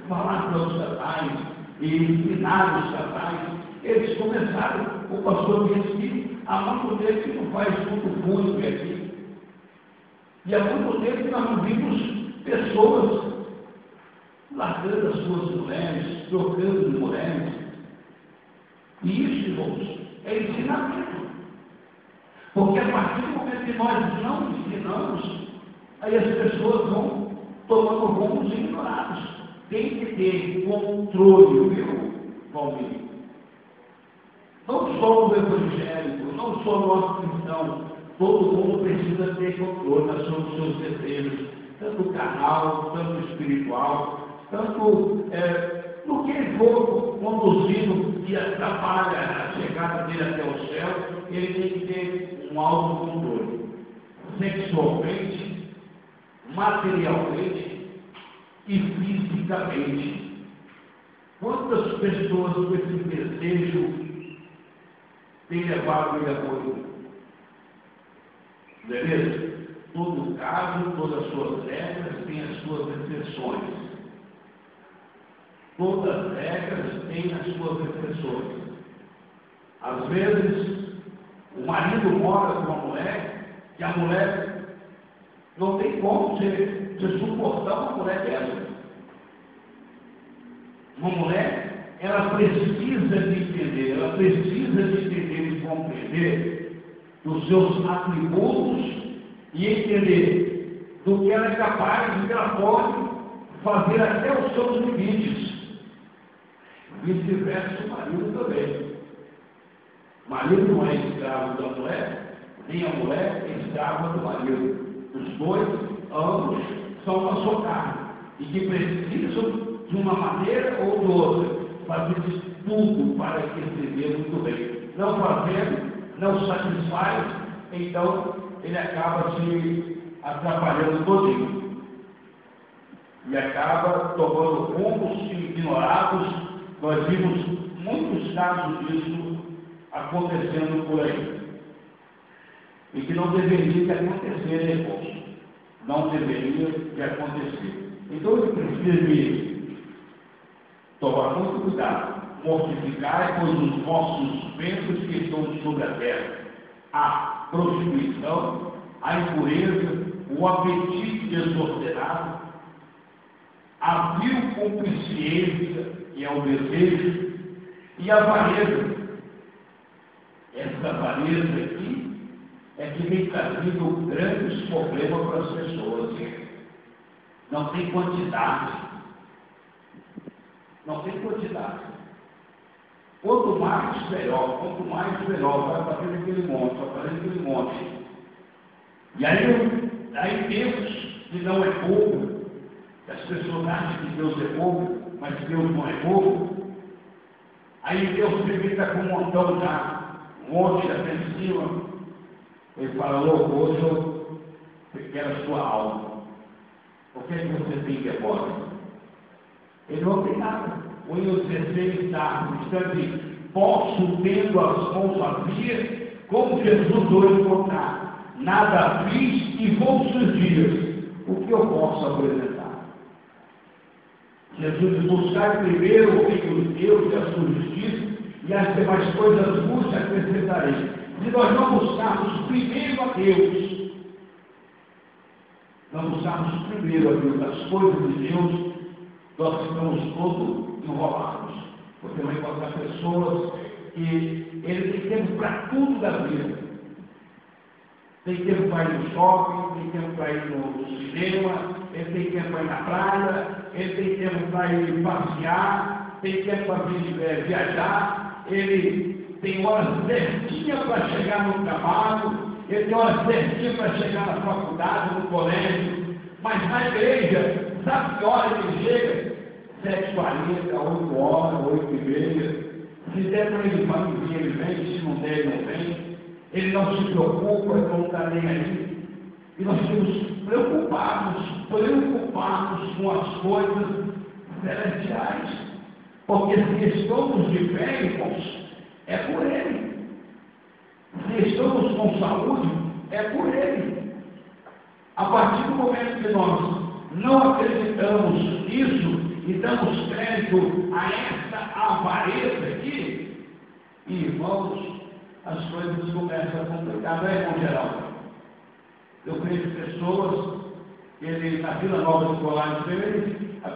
falar para os casais e ensinar os casais, eles começaram, o pastor disse que há muito tempo que não faz muito fúnebre aqui. E há muito tempo que nós não vimos pessoas largando as suas mulheres, trocando de mulheres. E isso, irmãos, é ensinamento. Porque a partir do momento que nós não ensinamos, aí as pessoas vão tomando rumos ignorados. Tem que ter controle, viu, Valmir? Não só o evangélico, não só nós cristãos, todo mundo precisa ter controle sobre os seus desejos, tanto carnal, tanto espiritual, tanto no que ele for conduzindo e atrapalha a chegada dele até o céu, ele tem que ter um autocontrole, sexualmente, materialmente e fisicamente. Quantas pessoas com esse desejo têm levado ele a morrer? Beleza? Todo caso, todas as suas regras têm as suas exceções. Todas as regras têm as suas exceções. Às vezes, o marido mora com uma mulher e a mulher não tem como você suportar uma mulher dessa. Uma mulher, ela precisa de entender, ela precisa de entender e compreender dos seus atributos e entender do que ela é capaz, do que ela pode fazer até os seus limites. Vice-versa, o marido também. O marido não é escravo da mulher, nem a mulher é escrava do marido. Os dois, ambos, são uma só carne e que precisam de uma maneira ou de outra fazer tudo para que se dê muito bem. Não fazendo, não satisfaz, então ele acaba se atrapalhando todinho e acaba tomando rumos ignorados. Nós vimos muitos casos disso acontecendo por aí. E que não deveria de acontecer, né, irmãos? Não deveria de acontecer. Então ele precisa tomar muito cuidado. Mortificar, pois os vossos ventos que estão sobre a terra. A prostituição, a impureza, o apetite desordenado, a vil concupiscência, que é o desejo, e a avareza. Essa avareza aqui é que vem trazendo grandes problemas para as pessoas. Não tem quantidade. Não tem quantidade. Quanto mais melhor, vai fazendo aquele monte, vai fazendo aquele monte. E aí temos que não é pouco, as pessoas acham que Deus é pouco, mas Deus não é pouco. Aí Deus fica com um montão já, um monte até em cima. Ele fala: louco, hoje eu quero a sua alma. O que é que você tem de agora? Ele não tem nada. O hino 16 está dizendo: posso, tendo as mãos vazias, como Jesus hoje encontrar. Nada fiz e vou dias. O que eu posso apresentar? Jesus diz: buscar primeiro o reino de Deus e a sua justiça, e as demais coisas vos acrescentarei. Se nós não buscarmos primeiro a Deus, não buscarmos primeiro a Deus, as coisas de Deus, nós ficamos todos enrolados. Você vai encontrar pessoas que ele tem tempo para tudo da vida. Tem tempo para ir no shopping, tem tempo para ir no cinema, ele tem tempo para ir na praia, ele tem tempo para ir passear, tem tempo para viajar, ele tem horas certinhas para chegar no trabalho, ele tem horas certinhas para chegar na faculdade, no colégio, mas na igreja, sabe que hora ele chega? 7h40, 8h, 8h30. Se der para ele vir, ele vem, se não der, ele não vem. Ele não se preocupa, não está nem aí. E nós temos preocupados com as coisas celestiais. Porque se estamos de pé, irmãos, é por Ele. Se estamos com saúde, é por Ele. A partir do momento que nós não acreditamos nisso e damos crédito a essa avareza aqui, irmãos, as coisas começam a complicar, não é, irmão Geraldo? Eu conheço pessoas, na Vila Nova de Colares,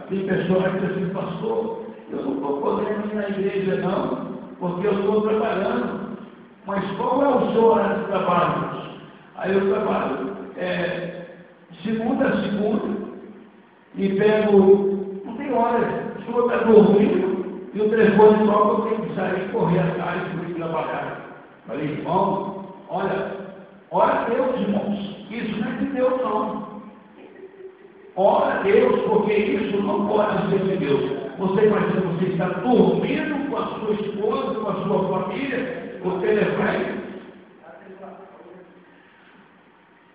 tem pessoas que dizem assim: pastor, eu não estou podendo ir na igreja não, porque eu estou trabalhando. Mas qual é o seu horário de trabalho? Aí eu trabalho segunda a segunda e pego, não tem hora, o senhor está dormindo e o telefone toca, eu tenho que sair, correr atrás e ir trabalhar. Falei: irmão, olha, ora a Deus, irmãos, isso não é de Deus não. Ora a Deus, porque isso não pode ser de Deus. Você imagina, você está dormindo com a sua esposa, com a sua família, o telefone.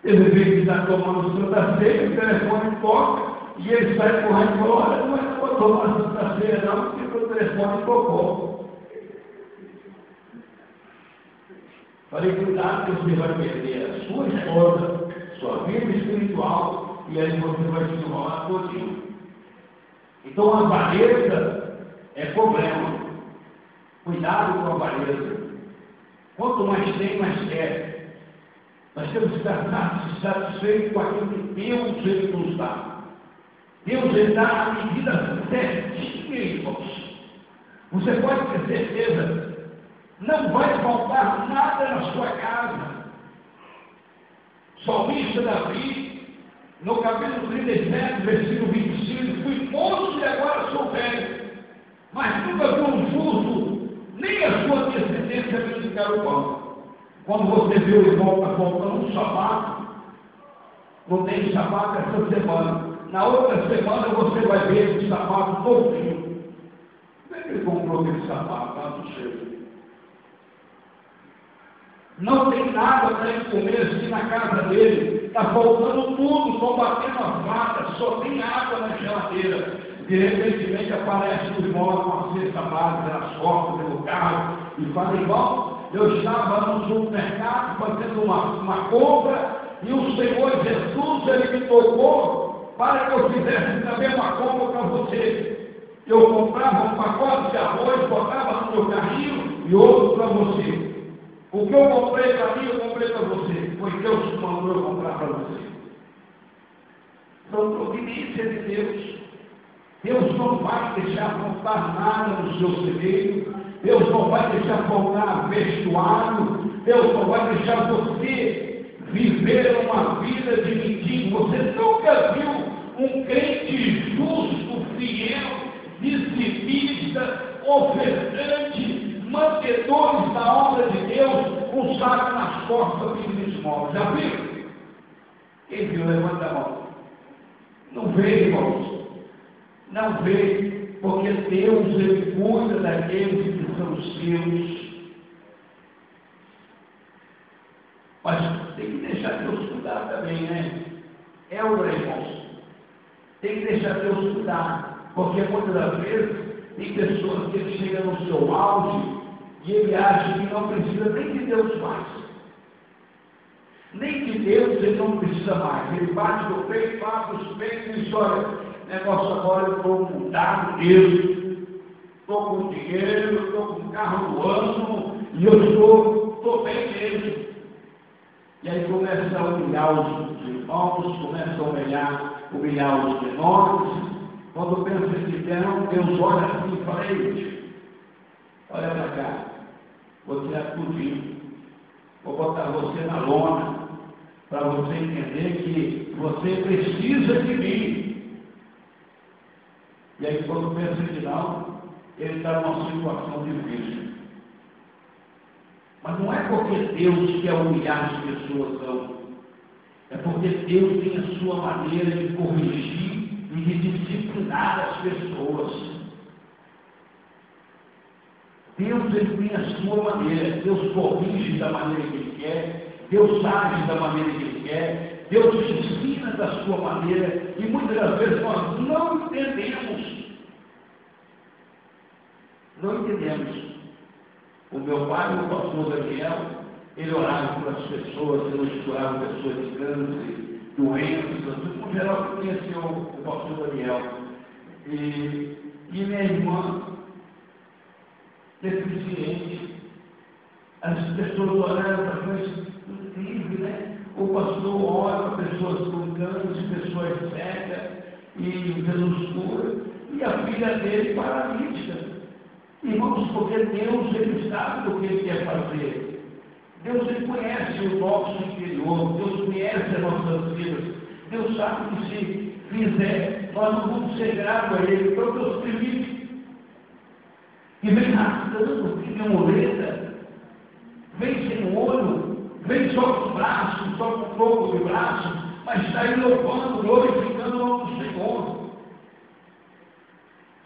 Ele vê que está tomando Santa Ceia, o telefone toca, e ele sai correndo e fala: olha, não é para tomar Santa Ceia não, porque o telefone tocou. Falei: cuidado que você vai perder a sua esposa, sua vida espiritual, e aí você vai se enrolar todinho. Então a avareza é problema. Cuidado com a avareza. Quanto mais tem, mais quer. Nós temos que estar satisfeitos com aquilo que Deus ele nos dá. Deus ele dá a medida certinha, irmãos. Você pode ter certeza. Não vai faltar nada na sua casa. Salmista Davi, no capítulo 37, versículo 25, fui moço e agora sou velho, mas nunca vi um justo, nem a sua descendência criticar o pão. Quando você vê o irmão está faltando um sapato, não tem sapato essa semana, na outra semana você vai ver esse sapato novinho. Como é que ele comprou aquele sapato lá do seu? Não tem nada para ele comer assim na casa dele, está faltando tudo, estão batendo as vacas, só tem água na geladeira. De repente aparece o irmão com a cesta básica nas costas do carro e fala: irmão, eu estava no supermercado fazendo uma compra e o Senhor Jesus ele me tocou para que eu fizesse também uma compra para você. Eu comprava um pacote de arroz, botava no meu carrinho e outro para você. O que eu comprei para mim, eu comprei para você. Foi Deus que mandou eu comprar para você. São providências de Deus. Deus não vai deixar faltar nada no seu celeiro. Deus não vai deixar faltar vestuário. Deus não vai deixar você viver uma vida de mendigo. Você nunca viu um crente justo, fiel, dizimista, ofertante, mantedores da obra de Deus, com o saco nas costas pedindo esmola. Já viu? Quem viu? Levanta a mão. Não vê, irmãos. Não vê, porque Deus, Ele cuida daqueles que são seus. Mas tem que deixar Deus cuidar também, né? Irmãos. Tem que deixar Deus cuidar, porque muitas das vezes tem pessoas que ele chega no seu auge e ele acha que não precisa nem de Deus mais. Nem de Deus ele não precisa mais. Ele bate no peito, abre os peitos e diz: olha, negócio agora eu estou mudado mesmo, estou com dinheiro, estou com carro do ano e eu estou bem mesmo. E aí começa a humilhar os irmãos, começa a humilhar os menores. Quando pensa que Deus olha assim e fala: ei, olha para cá, vou tirar tudinho, vou botar você na lona, para você entender que você precisa de mim. E aí quando pensa que não, ele está numa situação difícil. Mas não é porque Deus quer humilhar as pessoas, não. É porque Deus tem a sua maneira de corrigir e de disciplinar as pessoas. Deus, ele tem a sua maneira. Deus corrige da maneira que Ele quer. Deus age da maneira que Ele quer. Deus ensina da sua maneira. E muitas das vezes nós não entendemos. Não entendemos. O meu pai, o pastor Daniel, ele orava pelas pessoas, ele curava pessoas de câncer, doenças, no geral eu conheci o pastor Daniel. E minha irmã, deficiente, as pessoas oravam para coisas incríveis, né? O pastor ora para pessoas com câncer, pessoas cegas, e Jesus cura, e a filha dele paralítica. Irmãos, porque Deus, Ele sabe do que Ele quer fazer. Deus, Ele conhece o nosso interior. Deus conhece as nossas vidas. Deus sabe que se fizer, nós não vamos ser gratos a Ele. Então Deus permite. E vem arrastando, fica muleta, vem sem olho, vem só com o braço, só com um pouco de braço, mas está aí louvando, glorificando o nome do Senhor.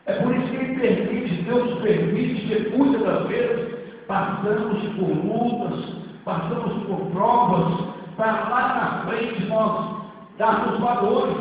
É por isso que Ele permite, Deus permite que muitas das vezes passamos por lutas, passamos por provas, para lá na frente nós darmos valores.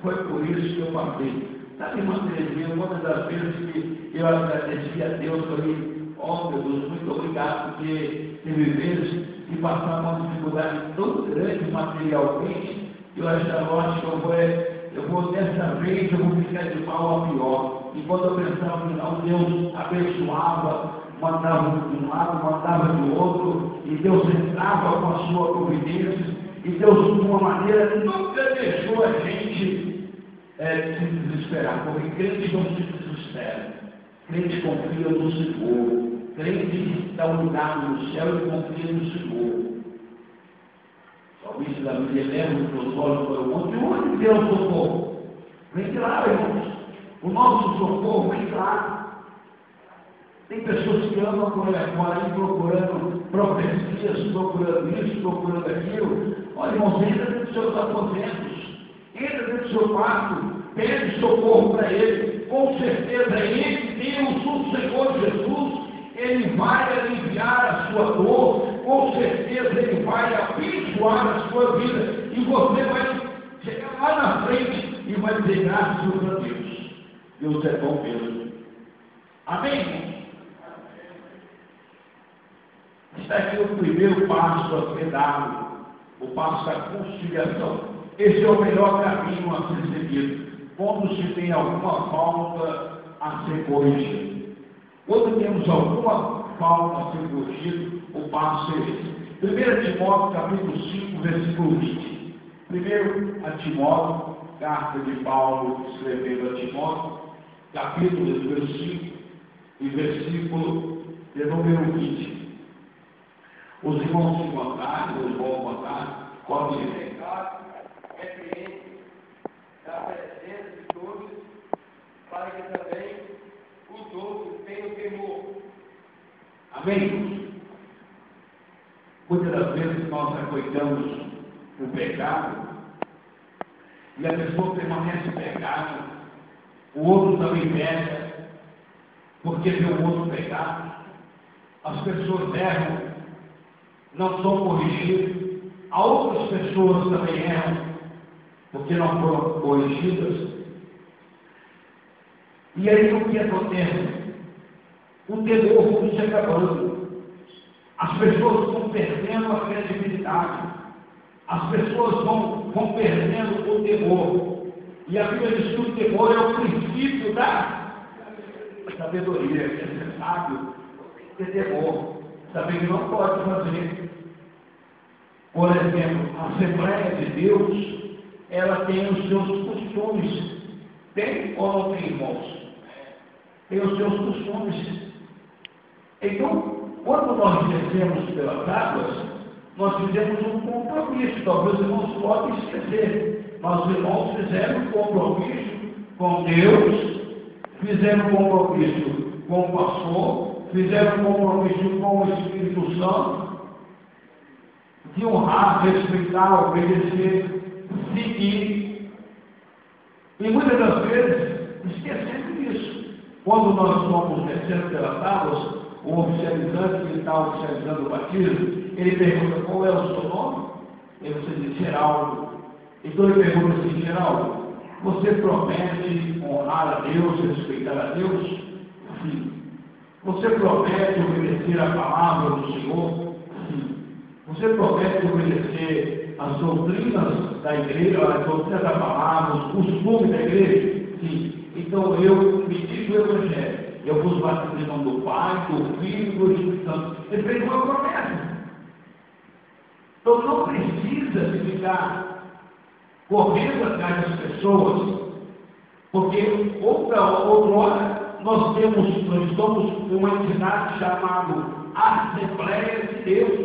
Foi por isso que eu passei. Sabe, irmã Terezinha, uma das vezes que eu agradeci a Deus, falei: ó meu Deus, muito obrigado, porque teve vezes que passar uma dificuldade tão grande materialmente, que eu achava, que eu vou dessa vez, eu vou ficar de mal a pior. E quando eu pensava que não, Deus abençoava, mandava de um lado, mandava de outro, e Deus entrava com a sua providência, e Deus, de uma maneira, nunca deixou a gente se desesperar, porque crente não se desespera, crente confia no Senhor, crente está unidade no céu e confia no Senhor. O isso da Bíblia leva os seus olhos para o monte, onde Deus socorro? Vem de lá, irmãos. O nosso socorro vem de lá. Tem pessoas que andam por aí procurando profecias, procurando isso, procurando aquilo. Olha, irmãos, entra dentro dos seus aposentos, entra dentro do seu quarto, pede socorro para Ele. Com certeza, Ele, Deus, o Senhor Jesus, Ele vai aliviar a sua dor. Com certeza Ele vai abençoar a sua vida. E você vai chegar lá na frente e vai dizer: graças a Deus. Deus é bom mesmo. Amém? Está aqui o primeiro passo a ser dado, o passo da conciliação. Esse é o melhor caminho a ser seguido, quando se tem alguma falta a ser corrigida. Quando temos alguma falta a ser corrigida, o passo é esse. 1 Timóteo, capítulo 5, versículo 20. Primeiro a Timóteo, carta de Paulo escrevendo a Timóteo, capítulo número 5 e versículo de número 20. Os irmãos se encontrarem, os vão encontrar, podem ler. Repreende da presença de todos, para que também os outros tenham temor. Amém? Muitas das vezes nós acoitamos o pecado e a pessoa permanece pecado, o outro também peca, porque vê o outro pecar. As pessoas erram, não são corrigidas, há outras pessoas também erram, porque não foram corrigidas. E aí o que acontece? O temor foi se acabando, as pessoas vão perdendo a credibilidade, as pessoas vão perdendo o temor, e a Bíblia diz que o temor é o princípio da sabedoria. Você sabe, tem que ter temor, saber que não pode fazer. Por exemplo, a Assembleia de Deus, ela tem os seus costumes. Tem ou não tem, irmãos? Tem os seus costumes. Então, quando nós descemos pelas águas, nós fizemos um compromisso. Talvez os irmãos podem esquecer, mas os irmãos fizeram um compromisso com Deus, fizeram um compromisso com o pastor, fizeram um compromisso com o Espírito Santo, de honrar, respeitar, obedecer, seguir. E muitas das vezes esquecemos disso. Quando nós estamos descendo pelas águas, o oficializante que está oficializando o batismo, ele pergunta: qual é o seu nome? E você diz: Geraldo. Então ele pergunta assim: Geraldo, você promete honrar a Deus, respeitar a Deus? Sim. Você promete obedecer a palavra do Senhor? Sim. Você promete obedecer as doutrinas da igreja, as doutrinas da palavra, os costumes da igreja? Sim. Então eu me digo o Evangelho. Eu vos batizo em nome do Pai, do Filho e do Espírito Santo. Ele fez uma promessa. Então não precisa de ficar correndo atrás das pessoas, porque outra hora nós somos uma entidade chamada Assembleia de Deus,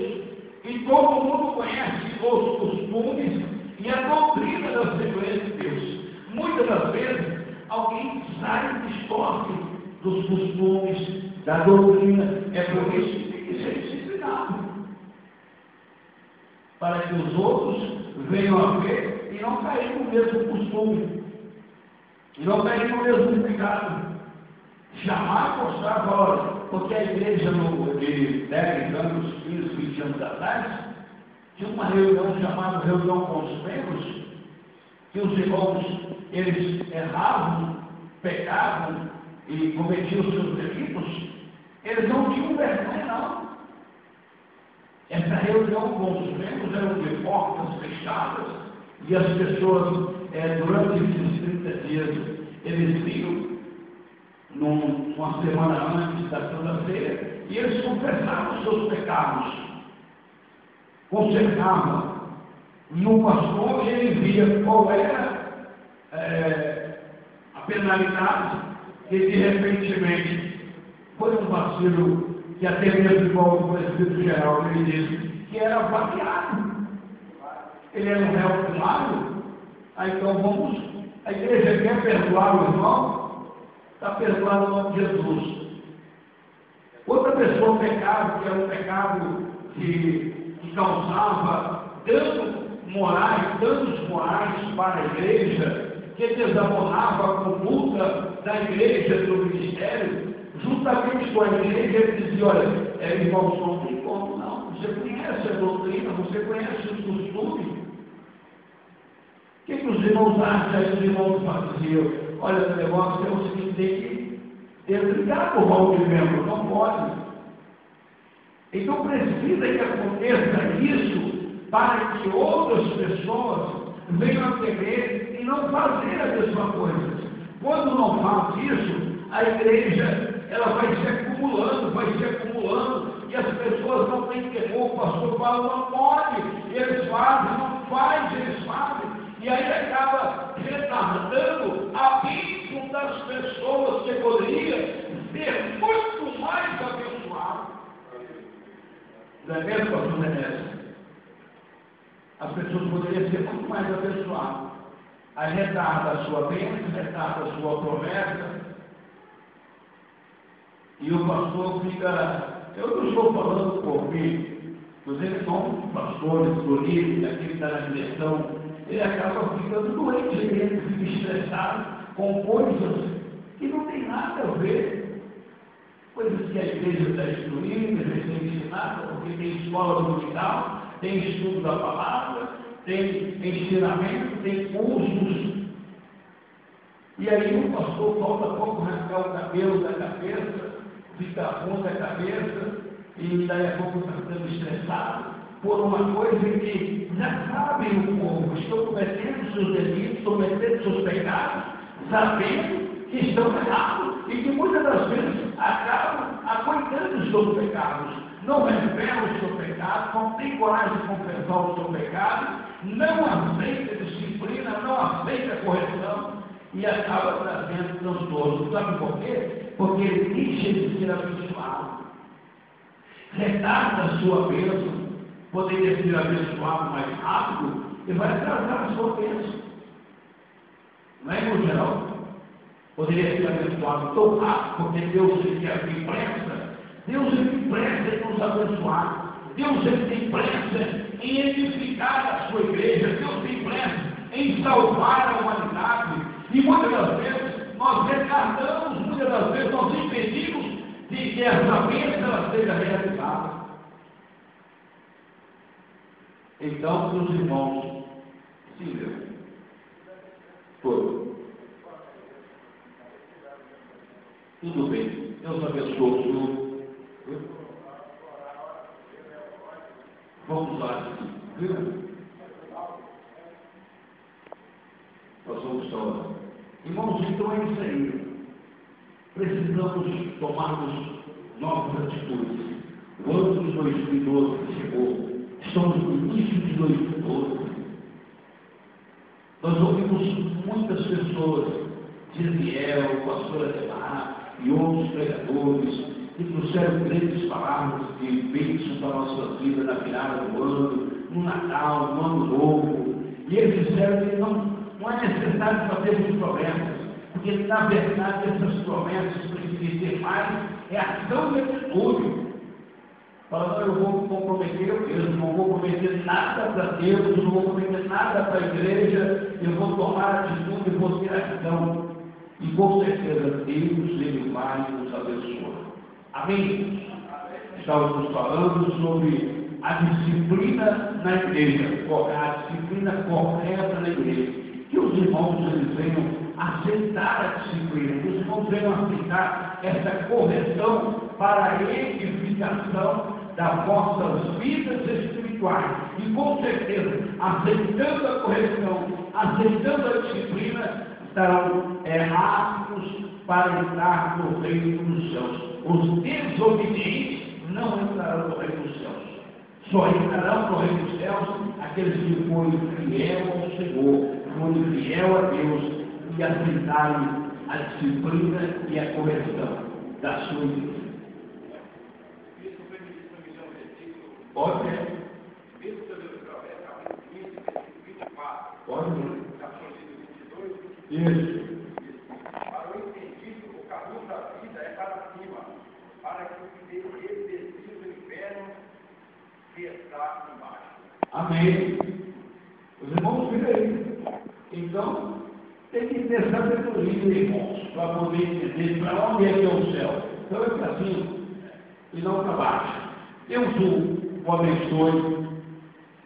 e todo mundo conhece os costumes e a doutrina da Assembleia de Deus. Muitas das vezes alguém sai e distorce dos costumes, da doutrina. É por isso que tem que ser disciplinado, para que os outros venham a ver e não caírem no mesmo costume, e não caírem no mesmo pecado. Jamais mostrar olha, porque a igreja de 10 anos, 15, 20 anos atrás, tinha uma reunião chamada Reunião com os Membros, que os irmãos, eles erravam, pecavam, e cometiam os seus delitos, eles não tinham vergonha, não. Essa reunião com os membros eram de portas fechadas, e as pessoas, durante esses 30 dias, eles vinham, numa semana antes da Santa-feira, e eles confessavam os seus pecados, consertavam, e o pastor, ele via qual era a penalidade. E de repente foi um vacilo que até mesmo igual o presbítero geral, ele disse que era vaqueado. Ele era um réu primário. Aí então a igreja quer perdoar o irmão, está perdoado no nome de Jesus. Outra pessoa pecado, que era um pecado que causava danos morais para a igreja, que desabonava a conduta da igreja, do ministério, juntamente com a igreja, ele dizia: olha, irmãos, não tem como, não. Você conhece a doutrina, você conhece os costumes. O que os irmãos acham aí, os irmãos faziam? Olha, o negócio é o seguinte: tem que brigar por mal de membro, não pode. Então precisa que aconteça isso para que outras pessoas venham a temer e não fazer a mesma coisa. Quando não faz isso, a igreja ela vai se acumulando, e as pessoas não têm temor. O pastor fala: não pode, e eles fazem, não faz, eles fazem, e aí acaba retardando a bênção das pessoas que poderia ser muito mais abençoado. Não é mesmo, pastor Nemésio? As pessoas poderiam ser muito mais abençoadas. Aí retarda a sua bênção, retarda a sua promessa, e o pastor fica. Eu não estou falando por mim, vocês são pastores, políticos, aquele que está na direção ele acaba ficando doente, ele fica estressado com coisas que não tem nada a ver, coisas que a igreja está instruindo, a igreja tem ensinado, porque tem escola dominical, tem estudo da palavra, tem ensinamento, tem cursos. E aí o pastor falta pouco rasgar o cabelo da cabeça, fica ruim da cabeça, e daí a pouco está ficando estressado por uma coisa que já sabe o povo, estão cometendo seus delitos, estão cometendo seus pecados, sabendo que estão errados, e que muitas das vezes acabam aguentando os seus pecados, não revelam o seu pecado, não tem coragem de confessar o seu pecado, não aceita a disciplina, não aceita a correção, e acaba trazendo transtorno. Sabe por quê? Porque ele deixa de ser abençoado. Retarda a sua bênção, poderia ser abençoado mais rápido, e vai atrasar a sua bênção. Não é, no geral? Poderia ser abençoado tão rápido, porque Deus ele tem pressa. Deus ele tem pressa em nos abençoar. Deus ele tem pressa em edificar a sua igreja. Deus tem pressa em salvar a humanidade. E muitas das vezes nós retardamos, muitas das vezes nós impedimos de que essa bênção seja realizada. Então, meus irmãos, sim, Deus. Foi. Tudo bem. Deus abençoe o senhor. Vamos lá, viu? Nós vamos orar. Irmãos, então é isso aí. Precisamos tomarmos novas atitudes. O ano de 2012 chegou. Estamos no início de 2012. Nós ouvimos muitas pessoas, Gisiel, pastor Ademar e outros pregadores, que trouxeram grandes palavras de bênção para a nossa vida na virada do ano, no Natal, no Ano Novo. E eles disseram que não é necessário fazermos promessas, porque na verdade essas promessas precisam ter mais, é ação e atitude. Fala, não, eu vou me comprometer eu mesmo, não vou prometer nada para Deus, não vou prometer nada para a igreja, eu vou tomar atitude e vou ter ação. E com certeza Deus ele vai nos abençoar. Amém? Estávamos falando sobre a disciplina na igreja, a disciplina correta na igreja. Que os irmãos eles venham aceitar a disciplina, que os irmãos venham aceitar essa correção para a edificação das vossas vidas espirituais. E com certeza, aceitando a correção, aceitando a disciplina, estarão aptos para entrar no reino dos céus. Os desobedientes não entrarão no reino dos céus. Só entrarão no reino dos céus aqueles que forem fiel ao Senhor, forem fiel a Deus e aceitarem a disciplina e a correção da sua igreja. Pode ver. Pode ver. Isso. Para o entendido, o caminho da vida é para cima, para que ele desista do inferno que está embaixo. Amém. Os irmãos viram aí. Então, tem que ter sabedoria, irmãos, para poder entender para onde é que é o céu. Então é para cima e não para baixo. Deus o abençoe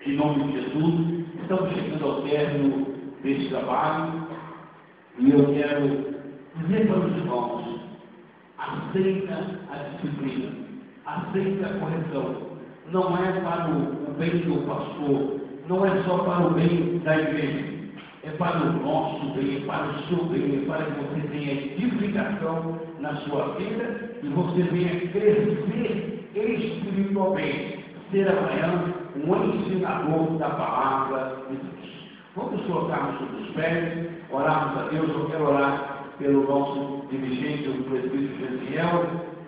em nome de Jesus. Estamos chegando ao término desse trabalho e eu quero dizer para os irmãos: aceita a disciplina, aceita a correção. Não é para o bem do pastor, não é só para o bem da igreja, é para o nosso bem, é para o seu bem, é para que você tenha edificação na sua vida e você venha crescer espiritualmente, ser amanhã um ensinador da palavra de Deus. Vamos colocarmos sobre os pés, orarmos a Deus. Eu quero orar pelo nosso dirigente, o presbítero Gesiel,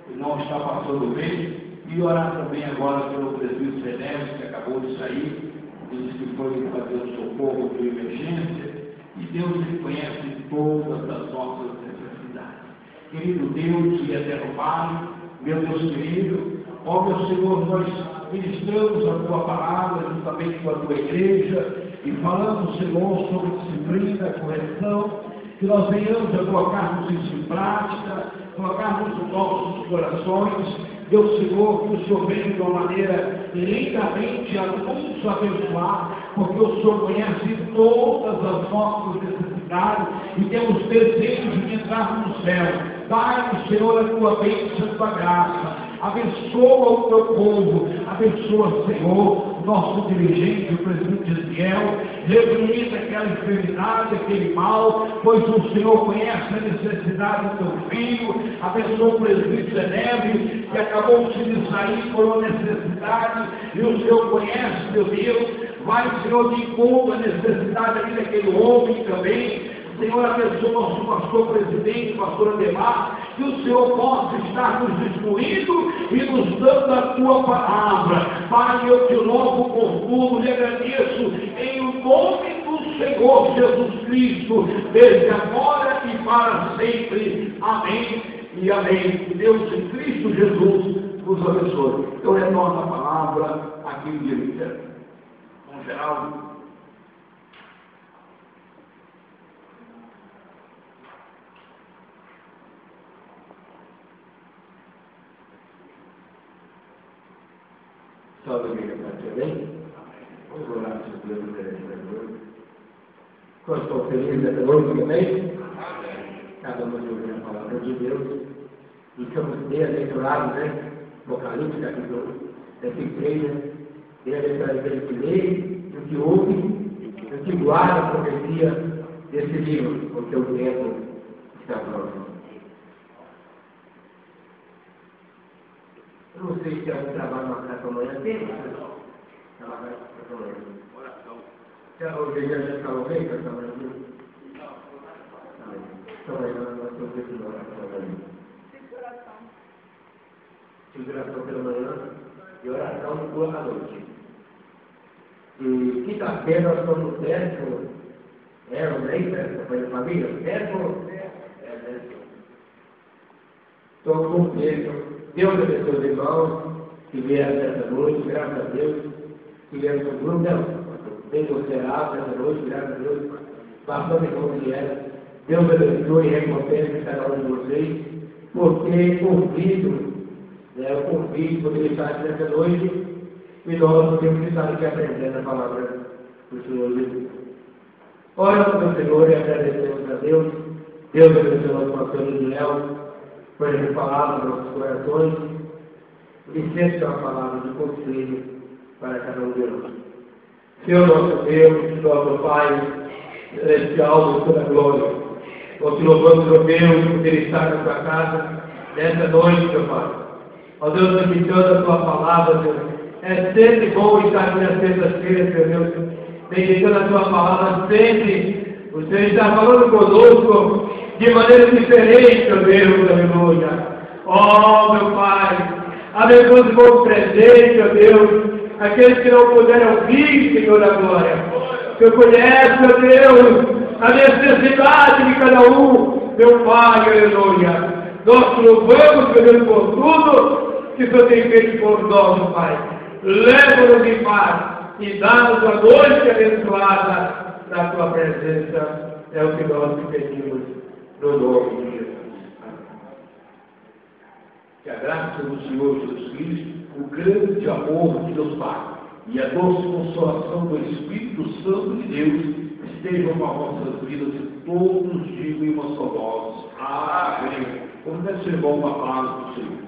que não está passando bem, e orar também agora pelo presbítero Zenésio, que acabou de sair, disse que foi fazer o socorro de emergência, e Deus conhece todas as nossas necessidades. Querido Deus e eterno Pai, meu Deus querido, ó meu Senhor, nós ministramos a Tua palavra juntamente com a Tua igreja, e falando, Senhor, sobre disciplina, correção, que nós venhamos a colocarmos isso em prática, colocarmos os nossos corações. Deus, Senhor, que o Senhor venha de uma maneira lindamente a nos abençoar, porque o Senhor conhece todas as nossas necessidades e temos desejo de entrar no céu. Dai-nos, Senhor, a tua bênção e a tua graça. Abençoa o teu povo, abençoa, Senhor, o nosso dirigente, o presidente Israel, reprimindo aquela enfermidade, aquele mal, pois o Senhor conhece a necessidade do teu filho. Abençoa o presidente Geneve, que acabou de sair por uma necessidade, e o Senhor conhece, meu Deus. Vai, Senhor, de encontro a necessidade aqui daquele homem também. Senhor, abençoa o nosso pastor presidente, pastor Ademar, que o Senhor possa estar nos instruindo e nos dando a tua palavra. Pai, eu te louvo por tudo, lhe agradeço em o nome do Senhor Jesus Cristo, desde agora e para sempre. Amém e amém. Que Deus em Cristo Jesus nos abençoe. Eu retorno a palavra aqui em direita. Com Geraldo. Salve a igreja, bem? Vamos orar por Deus e Deus. Quando estou feliz essa noite também, cada um de ouvir a palavra de Deus. E estamos bem-aventurados, né? Apocalipse, capítulo 23, né? Bem-aventurados aquele que lê, o que ouve, o que guarda a profecia desse livro, porque o tempo está próximo. Eu não sei se alguém trabalha numa casa amanhã, tem? Trabalhar para amanhã. Oração. Já o Guilherme já falou bem para essa manhã? Não. Então amanhã nós temos que ir oração amanhã. Oração pela manhã e oração por a noite. E quinta-feira nós estamos no décimo, não nem essa foi a família? Décimo? Estou com um beijo. Deus abençoe os irmãos que vieram nessa noite, graças a Deus, que vieram com o grupo, bem considerados nessa noite, graças a Deus, bastante irmãos que vieram. Deus abençoe e recompense cada um de vocês, porque o convite por ele estar aqui nessa noite, e nós temos que estar aqui aprendendo a palavra do Senhor Jesus. Oramos ao Senhor e agradecemos a Deus. Deus abençoe o nosso pastor Israel, por essa palavra nos nossos corações, e sempre uma palavra de conselho para cada um de nós. Senhor nosso Deus, nosso Pai celestial, de toda a glória, nós te louvamos, meu Deus, por ter estado na tua casa nessa noite, meu Pai. Ó Deus, meditando a tua palavra, Deus, é sempre bom estar aqui nas terças-feiras, meu Deus, meditando a tua palavra sempre. O Senhor está falando conosco de maneira diferente, meu Deus, aleluia. Oh, meu Pai, abençoe os bons presentes, meu Deus, aqueles que não puderam vir, Senhor da glória. O Senhor conhece, meu Deus, a necessidade de cada um, meu Pai, aleluia. Nós te louvamos, meu Deus, por tudo que o Senhor tem feito por nós, meu Pai. Leva-nos em paz e dá-nos a noite abençoada na tua presença. É o que nós te pedimos no nome de Jesus. Que a graça do Senhor Jesus Cristo, o grande amor de Deus Pai e a doce consolação do Espírito Santo de Deus estejam com as nossas vidas e todos digam em uma só voz. Amém. Como deve ser bom a paz do Senhor.